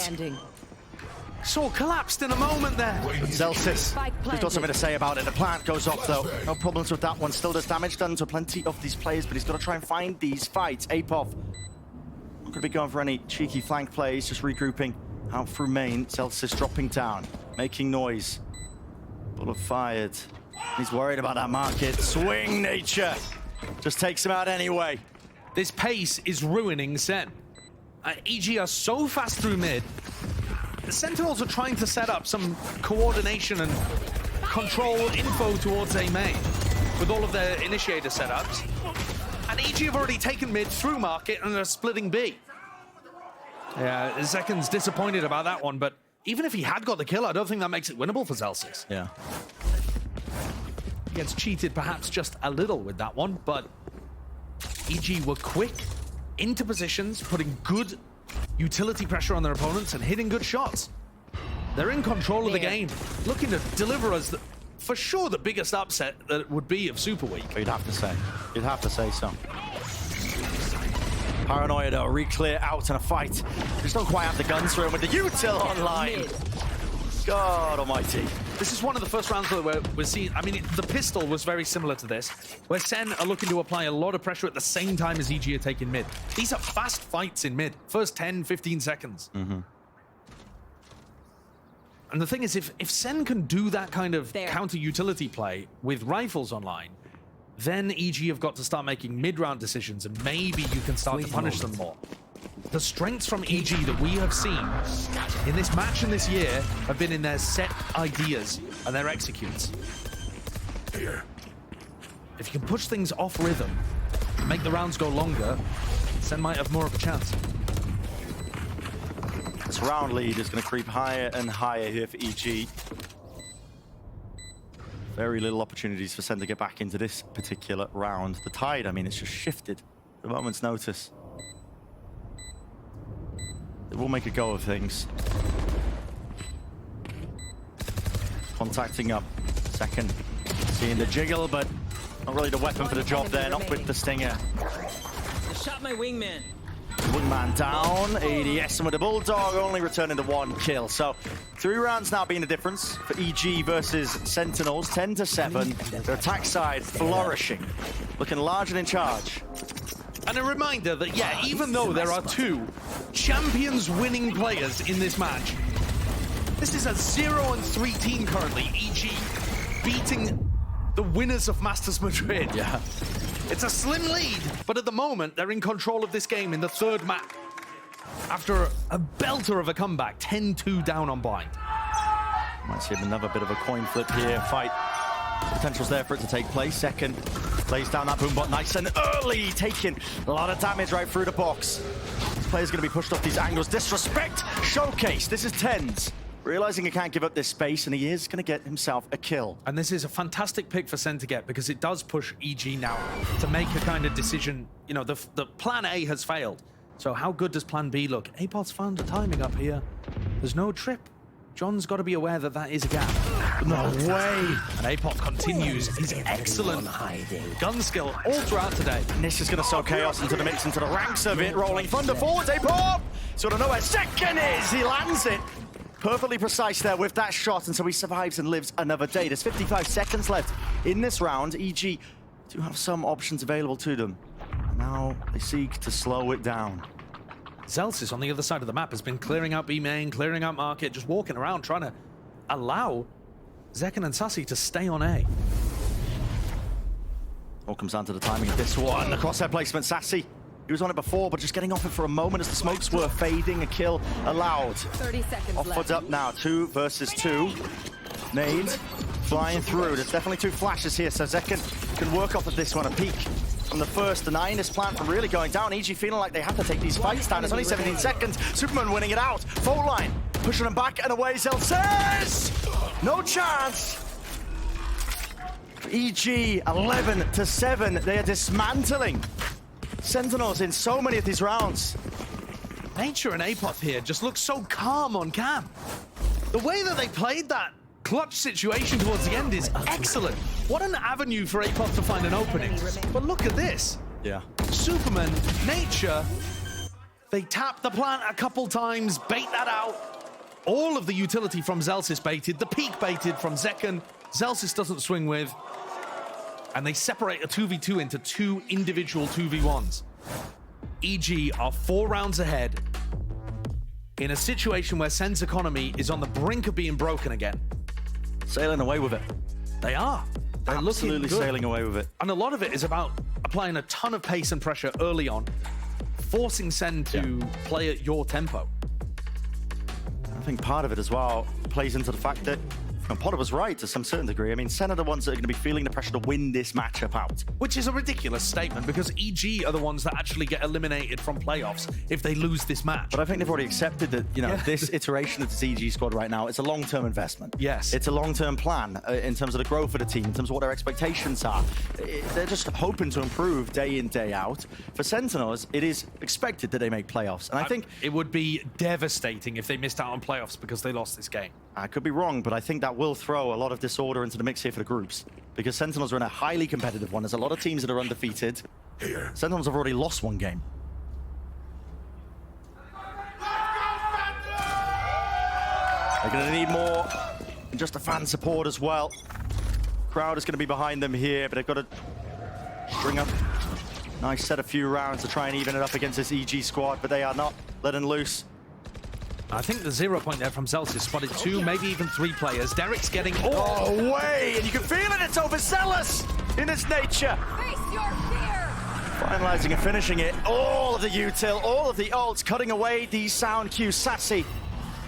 Saw collapsed in a moment there. Celsius, he's got something to say about it. The plant goes off though. No problems with that one. Still does damage done to plenty of these players, but he's got to try and find these fights. Apov not going to be going for any cheeky flank plays, just regrouping out through main. Celsius dropping down, making noise. Bullet fired. He's worried about that market. Swing nature just takes him out anyway. This pace is ruining Sen. EG are so fast through mid. The Sentinels are trying to set up some coordination and control info towards A main with all of their initiator setups. And EG have already taken mid through market and are splitting B. Yeah, Zekan's disappointed about that one, but even if he had got the kill, I don't think that makes it winnable for Celsius. Yeah. He gets cheated perhaps just a little with that one, but EG were quick into positions, putting good utility pressure on their opponents and hitting good shots. They're in control of the game, looking to deliver us, for sure, the biggest upset that it would be of Super Week. You'd have to say. You'd have to say so. Paranoia, though, re-clear out in a fight. Just don't quite have the guns through him with the util online. God almighty. This is one of the first rounds where we're seeing, I mean, the pistol was very similar to this, where Sen are looking to apply a lot of pressure at the same time as EG are taking mid. These are fast fights in mid, first 10, 15 seconds. And the thing is, if Sen can do that kind of counter-utility play with rifles online, then EG have got to start making mid-round decisions, and maybe you can start to punish them more. The strengths from EG that we have seen in this match and this year have been in their set ideas and their executes. If you can push things off rhythm, make the rounds go longer, Sen might have more of a chance. This round lead is going to creep higher and higher here for EG. Very little opportunities for Sen to get back into this particular round. The tide, I mean, it's just shifted at a moment's notice. They will make a go of things. Contacting up. Second. Seeing the jiggle, but not really the weapon for the job there. Not with the stinger. I shot my wingman. Wingman down. ADS with the Bulldog only returning to 1 kill. So 3 rounds now being the difference for EG versus Sentinels. 10-7. Their attack side flourishing. Looking large and in charge. And a reminder that, yeah, even though there are 2 Champions winning players in this match, this is a 0-3 team currently. EG beating the winners of Masters Madrid. Yeah. It's a slim lead, but at the moment, they're in control of this game in the 3rd map. After a belter of a comeback, 10-2 down on Blind. Might see another bit of a coin flip here. Fight. Potential's there for it to take place. Second lays down that boombot nice and early, taking a lot of damage right through the box. This player's going to be pushed off these angles. Disrespect showcase. This is TenZ. Realizing he can't give up this space, and he is going to get himself a kill. And this is a fantastic pick for Sen to get, because it does push EG now to make a kind of decision. You know, the plan A has failed. So how good does plan B look? Apot's found the timing up here. There's no trip. John's got to be aware that that is a gap. No way. And Apot continues his excellent gun skill all throughout today. And this is going to sow chaos into the mix, into the ranks of it. Rolling thunder forwards, Apot! Sort of know where second is. He lands it. Perfectly precise there with that shot, and so he survives and lives another day. There's 55 seconds left in this round. EG do have some options available to them. And now they seek to slow it down. Zelsis on the other side of the map has been clearing out B main, clearing out market, just walking around trying to allow Zekken and Sassy to stay on A. All comes down to the timing of this one. The crosshair placement, Sassy. He was on it before, but just getting off it for a moment as the smokes were fading. A kill allowed. 30 seconds Offwards up now, 2 versus 2. Nade flying through. There's definitely 2 flashes here, so Zekken can work off of this one. A peek from the first, denying his plan from really going down. EG feeling like they have to take these fights down. It's only 17 seconds. Superman winning it out. Full line, pushing them back and away. Zelsis! No chance. EG 11-7. They are dismantling Sentinels in so many of these rounds. Nature and Apot here just look so calm on cam. The way that they played that clutch situation towards the end is excellent. What an avenue for Apot to find an opening. But look at this. Yeah. Superman, Nature, they tap the plant a couple times, bait that out. All of the utility from Zelsis baited, the peak baited from Zekken. Zelsis doesn't swing with. And they separate a 2v2 into 2 individual 2v1s. EG are 4 rounds ahead in a situation where Sen's economy is on the brink of being broken again. Sailing away with it. They are. They're absolutely sailing away with it. And a lot of it is about applying a ton of pace and pressure early on, forcing Sen to play at your tempo. I think part of it as well plays into the fact that Potter was right to some certain degree. I mean, Sen are the ones that are going to be feeling the pressure to win this matchup out. Which is a ridiculous statement, because EG are the ones that actually get eliminated from playoffs if they lose this match. But I think they've already accepted that, you know, this iteration of this EG squad right now, it's a long-term investment. Yes. It's a long-term plan in terms of the growth of the team, in terms of what their expectations are. They're just hoping to improve day in, day out. For Sentinels, it is expected that they make playoffs. And I think it would be devastating if they missed out on playoffs because they lost this game. I could be wrong, but I think that will throw a lot of disorder into the mix here for the groups, because Sentinels are in a highly competitive one. There's a lot of teams that are undefeated. Sentinels have already lost 1 game. They're going to need more than just a fan support as well. Crowd is going to be behind them here, but they've got to bring up a nice set, a few rounds to try and even it up against this EG squad, but they are not letting loose. I think the 0 point there from Zelsis spotted 2, maybe even 3 players. Derek's getting all the way, and you can feel it. It's overzealous in its nature. Face your fear. Finalizing and finishing it. All of the util, all of the ults, cutting away these sound cues. Sassy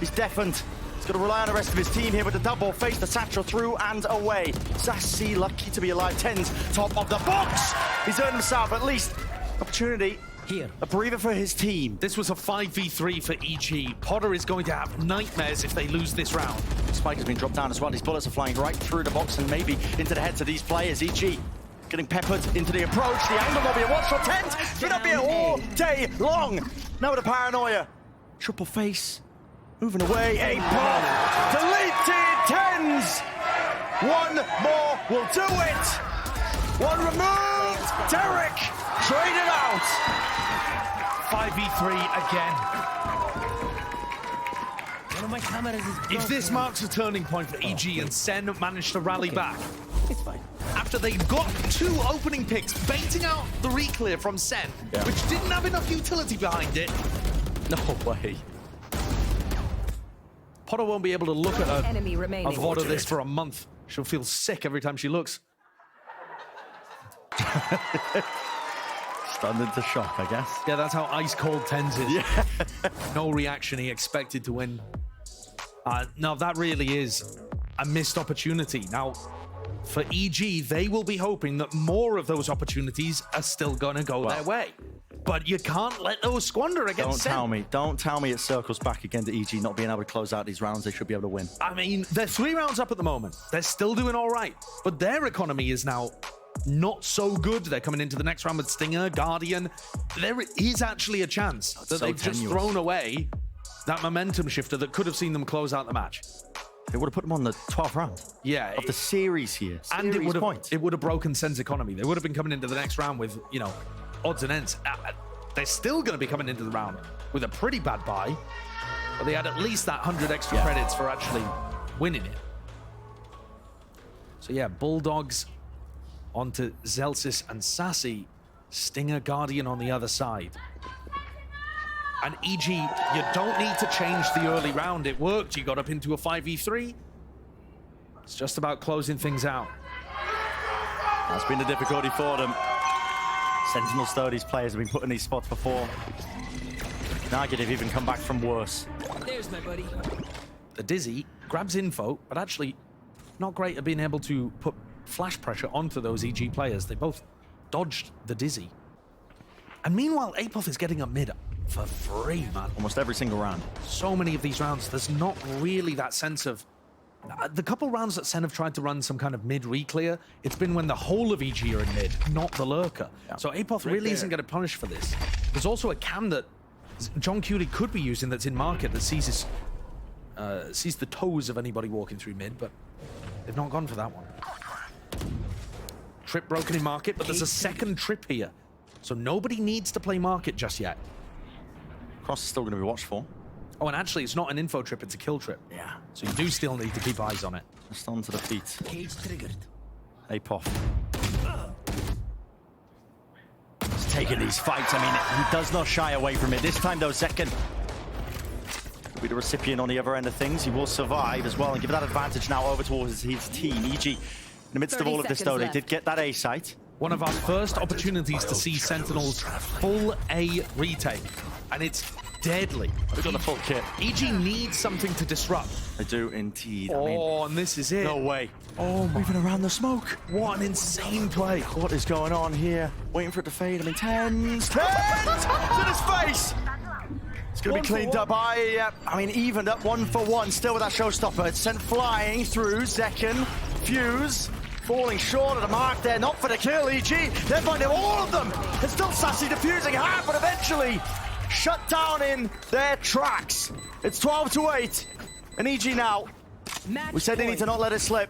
is deafened. He's got to rely on the rest of his team here with the double face, the satchel through and away. Sassy lucky to be alive. TenZ top of the box. He's earned himself at least opportunity. Here. A breather for his team. This was a 5v3 for EG. Potter is going to have nightmares if they lose this round. Spike has been dropped down as well. These bullets are flying right through the box and maybe into the heads of these players. EG getting peppered into the approach. The angle will be a watch for TenZ. It'll be all day long. Now with the paranoia. Triple face. Moving away. A pop. Deleted TenZ. 1 more will do it. 1 removed. Derek traded out. 5v3 again. One of my cameras is broken. If this marks a turning point for EG and Sen managed to rally back, It's fine. after they got 2 opening picks, baiting out the reclear from Sen, which didn't have enough utility behind it. No way. Potter won't be able to look at Enemy a remaining. VOD of this for a month. She'll feel sick every time she looks. Stunned into shock, I guess. Yeah, that's how ice cold Tens is. Yeah. No reaction, he expected to win. No, that really is a missed opportunity. Now, for EG, they will be hoping that more of those opportunities are still going to go their way. But you can't let those squander against Sen. Don't tell me it circles back again to EG not being able to close out these rounds. They should be able to win. I mean, they're 3 rounds up at the moment. They're still doing all right. But their economy is now not so good. They're coming into the next round with Stinger, Guardian. There is actually a chance that they've just thrown away that momentum shifter that could have seen them close out the match. They would have put them on the 12th round. Yeah. Of the series here. And it would have broken Sen's economy. They would have been coming into the next round with, you know, odds and ends. They're still going to be coming into the round with a pretty bad buy, but they had at least that 100 extra credits for actually winning it. So yeah, Bulldogs onto Zelsis and Sassy, Stinger, Guardian on the other side. And EG, you don't need to change the early round. It worked. You got up into a 5v3. It's just about closing things out. That's been the difficulty for them. Sentinels, though, these players have been put in these spots before. They've even come back from worse. There's my buddy. The Dizzy grabs info, but actually not great at being able to put flash pressure onto those EG players. They both dodged the Dizzy. And meanwhile, Apoth is getting a mid for free, man. Almost every single round. So many of these rounds, there's not really that sense of... The couple rounds that Sen have tried to run some kind of mid re-clear, it's been when the whole of EG are in mid, not the lurker. Yeah. So Apoth really isn't going to punish for this. There's also a cam that John Curie could be using that's in market that sees the toes of anybody walking through mid, but they've not gone for that one. Trip broken in market, but there's a second trip here. So nobody needs to play market just yet. Cross is still going to be watched for. Oh, and actually, it's not an info trip, it's a kill trip. Yeah. So you do still need to keep eyes on it. Just onto the feet. Cage triggered. Apoth. He's taking these fights. I mean, he does not shy away from it. This time, though, Zekken will be the recipient on the other end of things. He will survive as well and give that advantage now over towards his team. EG, in the midst of all of this, though, they did get that A site. One of our first opportunities to see Sentinels full A retake. And it's deadly. They've got the full kit. EG needs something to disrupt. They do indeed. Oh, I mean, and this is it. no way. Oh, my. Moving around the smoke. What an insane play. What is going on here? Waiting for it to fade. I mean, Tens to his face. It's going to be cleaned up by, I mean, evened up 1 for 1. Still with that showstopper. It's sent flying through. Zekken, Fuse, falling short of the mark there. Not for the kill, EG. They're finding all of them. It's still Sassy defusing half, but eventually shut down in their tracks. It's 12-8. And EG now. We said they need to not let it slip.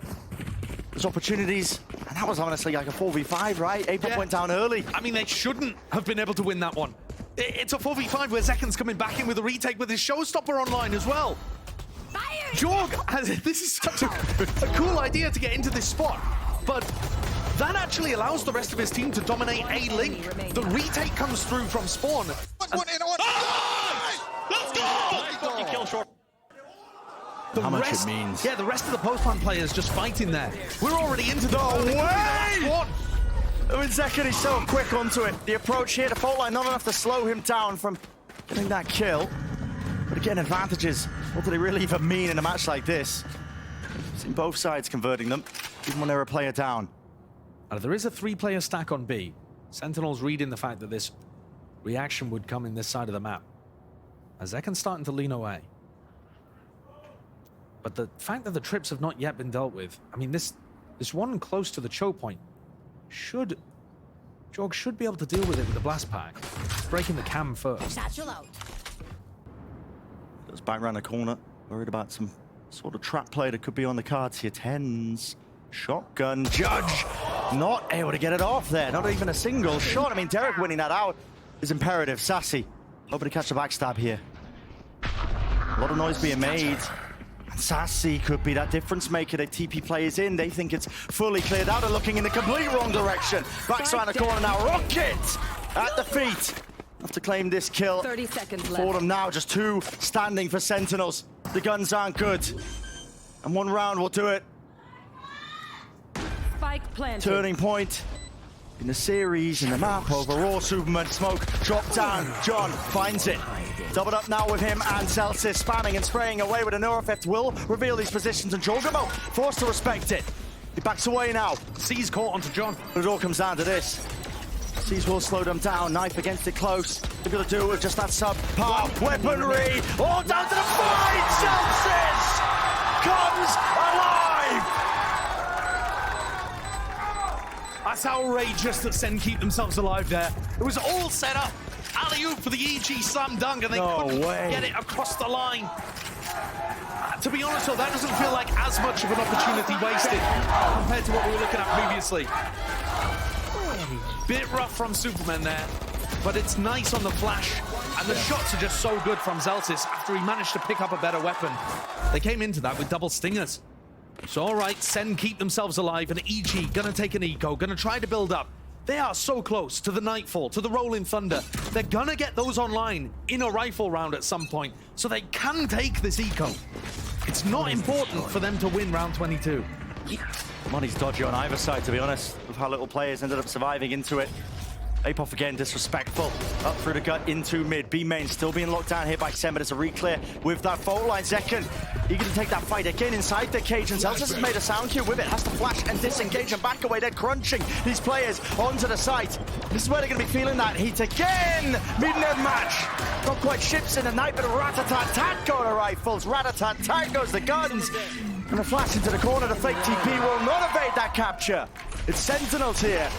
There's opportunities. And that was honestly like a 4v5, right? Apoth went down early. I mean, they shouldn't have been able to win that one. It's a 4v5 where Zekken's coming back in with a retake with his showstopper online as well. Jorg, this is such a cool idea to get into this spot. But that actually allows the rest of his team to dominate A link. The retake comes through from spawn. How much it means. Yeah, the rest of the post-plant players just fighting there. We're already into the way! I mean, Zekken is so quick onto it. The approach here, the fault line, not enough to slow him down from getting that kill. But again, advantages. What do they really even mean in a match like this? Seen both sides converting them, even when they're a player down. There is a 3-player stack on B. Sentinels reading the fact that this reaction would come in this side of the map. As Zekken's starting to lean away. But the fact that the trips have not yet been dealt with, I mean, this one close to the choke point Jorg should be able to deal with it with the blast pack. It's breaking the cam first. Satchel out. Goes back around the corner, worried about some sort of trap play that could be on the cards here. Tens, shotgun, Judge, not able to get it off there. Not even a single shot. I mean, Derek winning that out is imperative. Sassy Hoping to catch the backstab here. A lot of noise being made. And Sassy could be that difference maker. The TP players in. They think it's fully cleared out and looking in the complete wrong direction. Backs around the corner now. Rocket at the feet. Have to claim this kill. 30 seconds For left. them now. Just 2 standing for Sentinels. The guns aren't good. And 1 round will do it. Spike planted. Turning point in the series, in the map overall. Superman smoke drop down. John finds it. Doubled up now with him and Celsius spamming and spraying away with a Neurofeft will reveal these positions, and Jorgamo forced to respect it. He backs away now. C's caught onto John. But it all comes down to this. C's will slow them down. Knife against it close. They're going to do it with just that sub-par weaponry. All down to the fight. Celsius comes alive. That's outrageous that Sen keep themselves alive there. It was all set up. Alley-oop for the EG slam dunk, and they couldn't get it across the line. To be honest, though, that doesn't feel like as much of an opportunity wasted compared to what we were looking at previously. Bit rough from Superman there, but it's nice on the flash. And the shots are just so good from Zeltis after he managed to pick up a better weapon. They came into that with double stingers. So all right, Sen keep themselves alive, and EG gonna take an eco, gonna try to build up. They are so close to the Nightfall, to the Rolling Thunder. They're gonna get those online in a rifle round at some point, so they can take this eco. It's not important for them to win round 22. Money's dodgy on either side, to be honest, with how little players ended up surviving into it. Apoff again, disrespectful. Up through the gut, into mid. B main still being locked down here by Sen, but it's a re-clear with that fault line. Second, eager to take that fight again inside the cage, and Zeltis has made a sound cue with it. Has to flash and disengage and back away. They're crunching these players onto the site. This is where they're going to be feeling that heat again. Mid-net match. Not quite ships in the night, but rat-a-tat-tat go the rifles. Rat-a-tat-tat goes the guns. And a flash into the corner. The fake TP will not evade that capture. It's Sentinels here.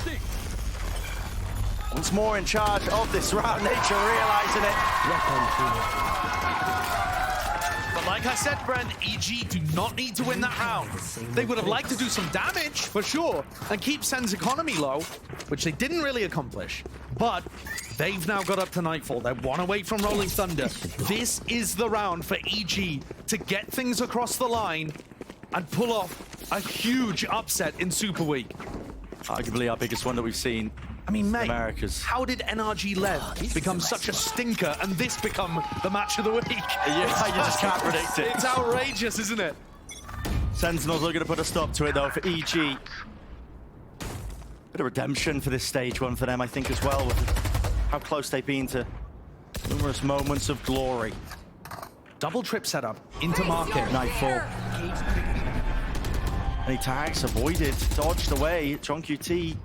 Once more in charge of this round, Nature realizing it. But like I said, Brent, EG do not need to win that round. They would have liked to do some damage, for sure, and keep Sen's economy low, which they didn't really accomplish. But they've now got up to Nightfall. They're 1 away from Rolling Thunder. This is the round for EG to get things across the line and pull off a huge upset in Super Week. Arguably our biggest one that we've seen. I mean, mate, Americas. How did NRG Lev become such a stinker and this become the match of the week? Yeah, you just can't predict it. It's outrageous, isn't it? Sentinels are going to put a stop to it, though, for EG. Bit of redemption for this stage one for them, I think, as well, with how close they've been to numerous moments of glory. Double trip setup into market. Nightfall. Any tags avoided, dodged away. John QT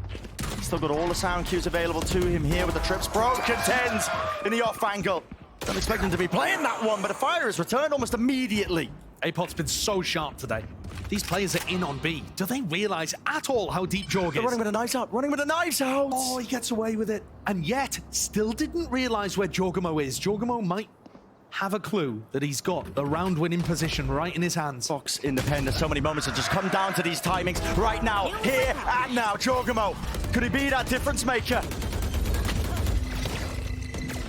still got all the sound cues available to him here with the trips. Broken tens in the off angle. Don't expect him to be playing that one, but the fire is returned almost immediately. Apot's been so sharp today. These players are in on B. Do they realize at all how deep Jorg is? They're running with the knives out, running with the knives out. Oh, he gets away with it. And yet, still didn't realize where Jorgamo is. Jorgamo might have a clue that he's got the round winning position right in his hands. Fox independent. So many moments have just come down to these timings right now, here and now. Jorgamo, could he be that difference maker?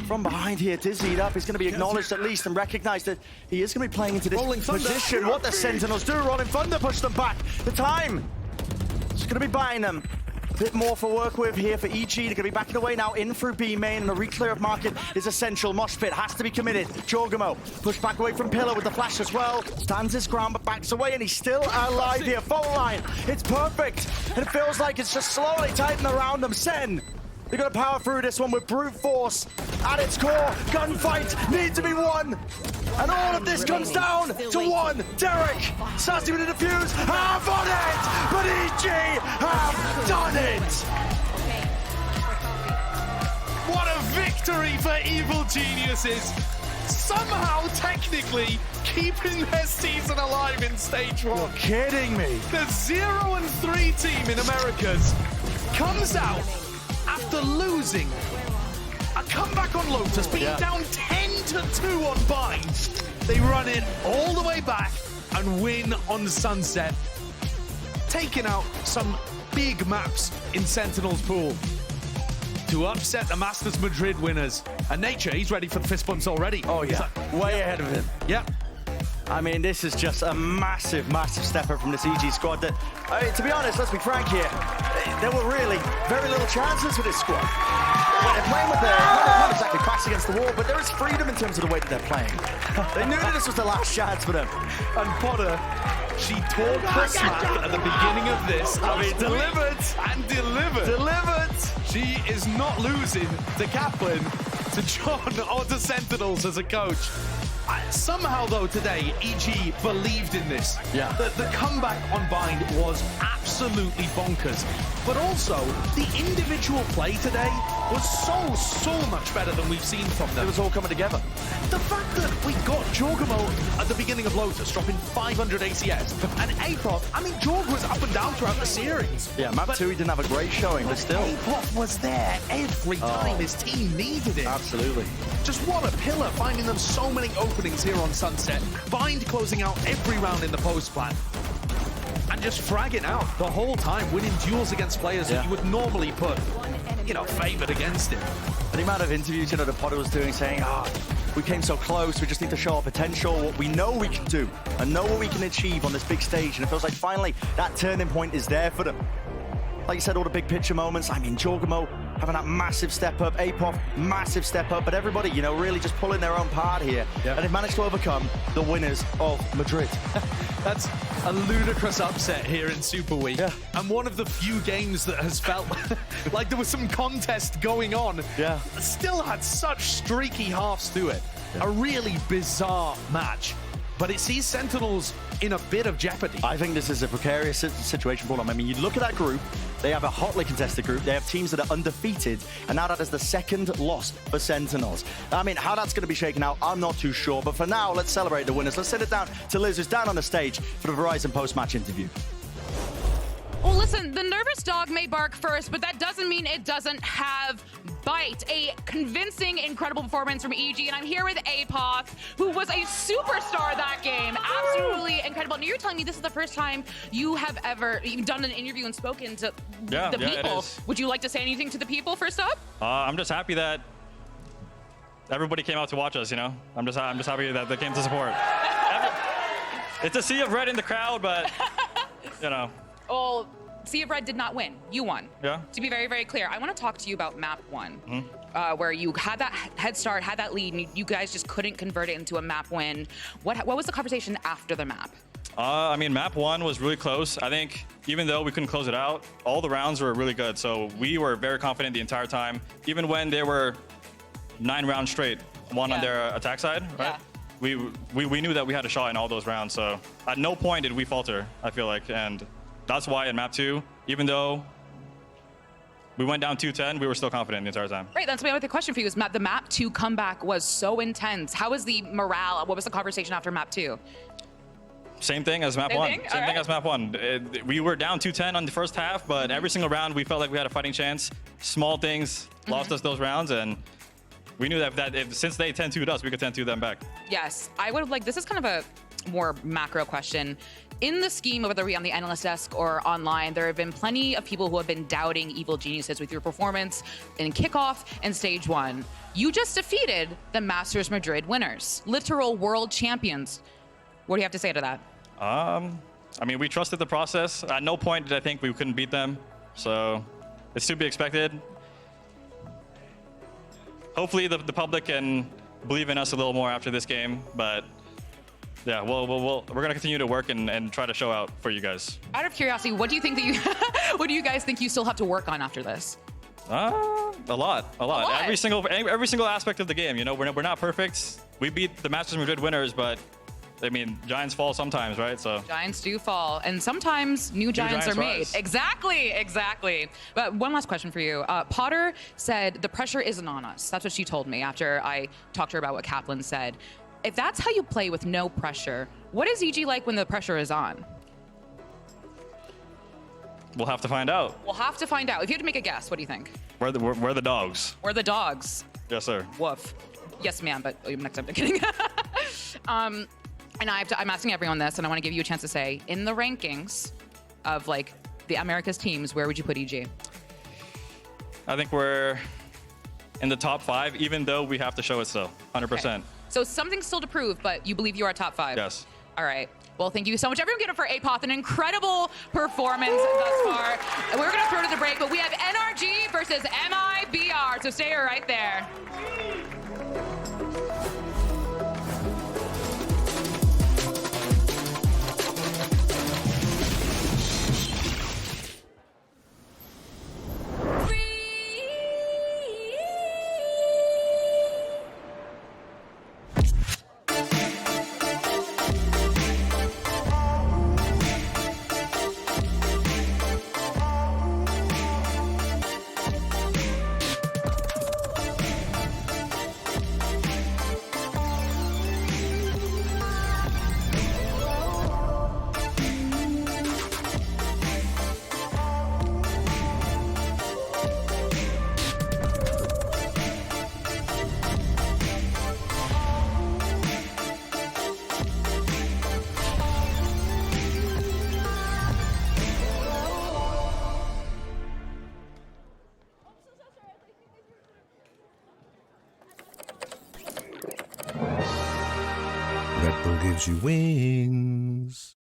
From behind here, dizzied up. He's going to be acknowledged at least and recognized that he is going to be playing into this position. What the Sentinels do, Rolling Thunder push them back. The time is going to be buying them a bit more for work with here for EG. They're going to be backing away now in through B main, and a re-clear of market is essential. Mosh pit has to be committed. Jorgamo pushed back away from Pillar with the flash as well. Stands his ground but backs away, and he's still alive here. Fault line, it's perfect. And it feels like it's just slowly tightening around them. Sen, they're going to power through this one with brute force at its core. Gunfight needs to be won. And all of this comes down to one. Derek, Sassy with a defuse, have on it! But EG have done it! What a victory for Evil Geniuses! Somehow, technically, keeping their season alive in stage one. You're kidding me. The 0-3 team in Americas comes out after losing a comeback on Lotus, being down 10-2 on Bind. They run it all the way back and win on Sunset, taking out some big maps in Sentinel's pool. to upset the Masters Madrid winners. And Nature, he's ready for the fist bumps already. Oh, yeah. Way ahead of him. Yeah. I mean, this is just a massive, massive step up from this EG squad that, to be honest, let's be frank here, there were really very little chances for this squad. They're playing with their, not exactly backs against the wall, but there is freedom in terms of the way that they're playing. They knew that this was the last chance for them. And Potter, she talked her smack at the beginning of this. I mean, delivered. And delivered. Delivered. She is not losing to Kaplan, to John, or to Sentinels as a coach. Somehow, though, today, EG believed in this. Yeah. The comeback on Bind was absolutely bonkers. But also, the individual play today was so much better than we've seen from them. It was all coming together. The fact that we got Jorgamo at the beginning of Lotus, dropping 500 ACS, and Apop, I mean, Jorg was up and down throughout the series. Yeah, map 2, he didn't have a great showing, but still. Apop was there every time his team needed it. Absolutely. Just what a pillar, finding them so many openings here on Sunset. Bind closing out every round in the post plan. And just fragging out the whole time, winning duels against players that you would normally put, favored against him. The amount of interviews, that Potter was doing, saying, we came so close, we just need to show our potential, what we know we can do, and know what we can achieve on this big stage. And it feels like finally that turning point is there for them. Like you said, all the big picture moments. I mean, Jorgamo having that massive step up, Apop, massive step up, but everybody, really just pulling their own part here. And they've managed to overcome the winners of Madrid. That's a ludicrous upset here in Super Week. Yeah. And one of the few games that has felt like there was some contest going on. Yeah. Still had such streaky halves to it. Yeah. A really bizarre match. But it sees Sentinels in a bit of jeopardy. I think this is a precarious situation for them. I mean, you look at that group, they have a hotly contested group, they have teams that are undefeated, and now that is the second loss for Sentinels. I mean, how that's going to be shaken out, I'm not too sure, but for now, let's celebrate the winners. Let's send it down to Liz, who's down on the stage for the Verizon post-match interview. Well, listen, the nervous dog may bark first, but that doesn't mean it doesn't have bite. A convincing, incredible performance from EG, and I'm here with Apop, who was a superstar that game. Absolutely incredible. Now, you're telling me this is the first time you have ever done an interview and spoken to the people. It is. Would you like to say anything to the people first up? I'm just happy that everybody came out to watch us, I'm just happy that they came to support. It's a sea of red in the crowd, but, Well, Sea of Red did not win. You won. Yeah. To be very, very clear, I want to talk to you about map 1, where you had that head start, had that lead, and you guys just couldn't convert it into a map win. What was the conversation after the map? I mean, map 1 was really close. I think even though we couldn't close it out, all the rounds were really good. So we were very confident the entire time, even when they were 9 rounds straight, one on their attack side, right? Yeah. We knew that we had a shot in all those rounds. So at no point did we falter, I feel like. And that's why in map 2, even though we went down 2-10, we were still confident the entire time. Right, that's my other question for you is the map 2 comeback was so intense. How was the morale? What was the conversation after map 2? Same thing as map 1. Same thing as map 1. We were down 2-10 on the first half, but every single round we felt like we had a fighting chance. Small things lost us those rounds, and we knew that since they 10-2'd us, we could 10-2 them back. Yes, I would have this is kind of a more macro question. In the scheme, whether it be on the analyst desk or online, there have been plenty of people who have been doubting Evil Geniuses with your performance in Kickoff and Stage 1. You just defeated the Masters Madrid winners, literal world champions. What do you have to say to that? I mean, we trusted the process. At no point did I think we couldn't beat them. So it's to be expected. Hopefully the public can believe in us a little more after this game, but yeah, we're gonna continue to work and try to show out for you guys. Out of curiosity, what do you think that you, what do you guys think you still have to work on after this? A lot. Every single aspect of the game. We're not perfect. We beat the Masters Madrid winners, but I mean, giants fall sometimes, right? So giants do fall, and sometimes new giants are made. Rise. Exactly. But one last question for you. Potter said the pressure isn't on us. That's what she told me after I talked to her about what Kaplan said. If that's how you play with no pressure, what is EG like when the pressure is on? We'll have to find out. We'll have to find out. If you had to make a guess, what do you think? We're the dogs. We're the dogs. Yes, sir. Woof. Yes, ma'am, but next time, I'm kidding. And I'm asking everyone this, and I want to give you a chance to say, in the rankings of the Americas teams, where would you put EG? I think we're in the top 5, even though we have to show it still, 100%. Okay. So something's still to prove, but you believe you are top 5? Yes. All right. Well, thank you so much. Everyone give it for Apoth. An incredible performance thus far. We're going to throw to the break, but we have NRG versus MIBR. So stay right there. Red Bull gives you wings.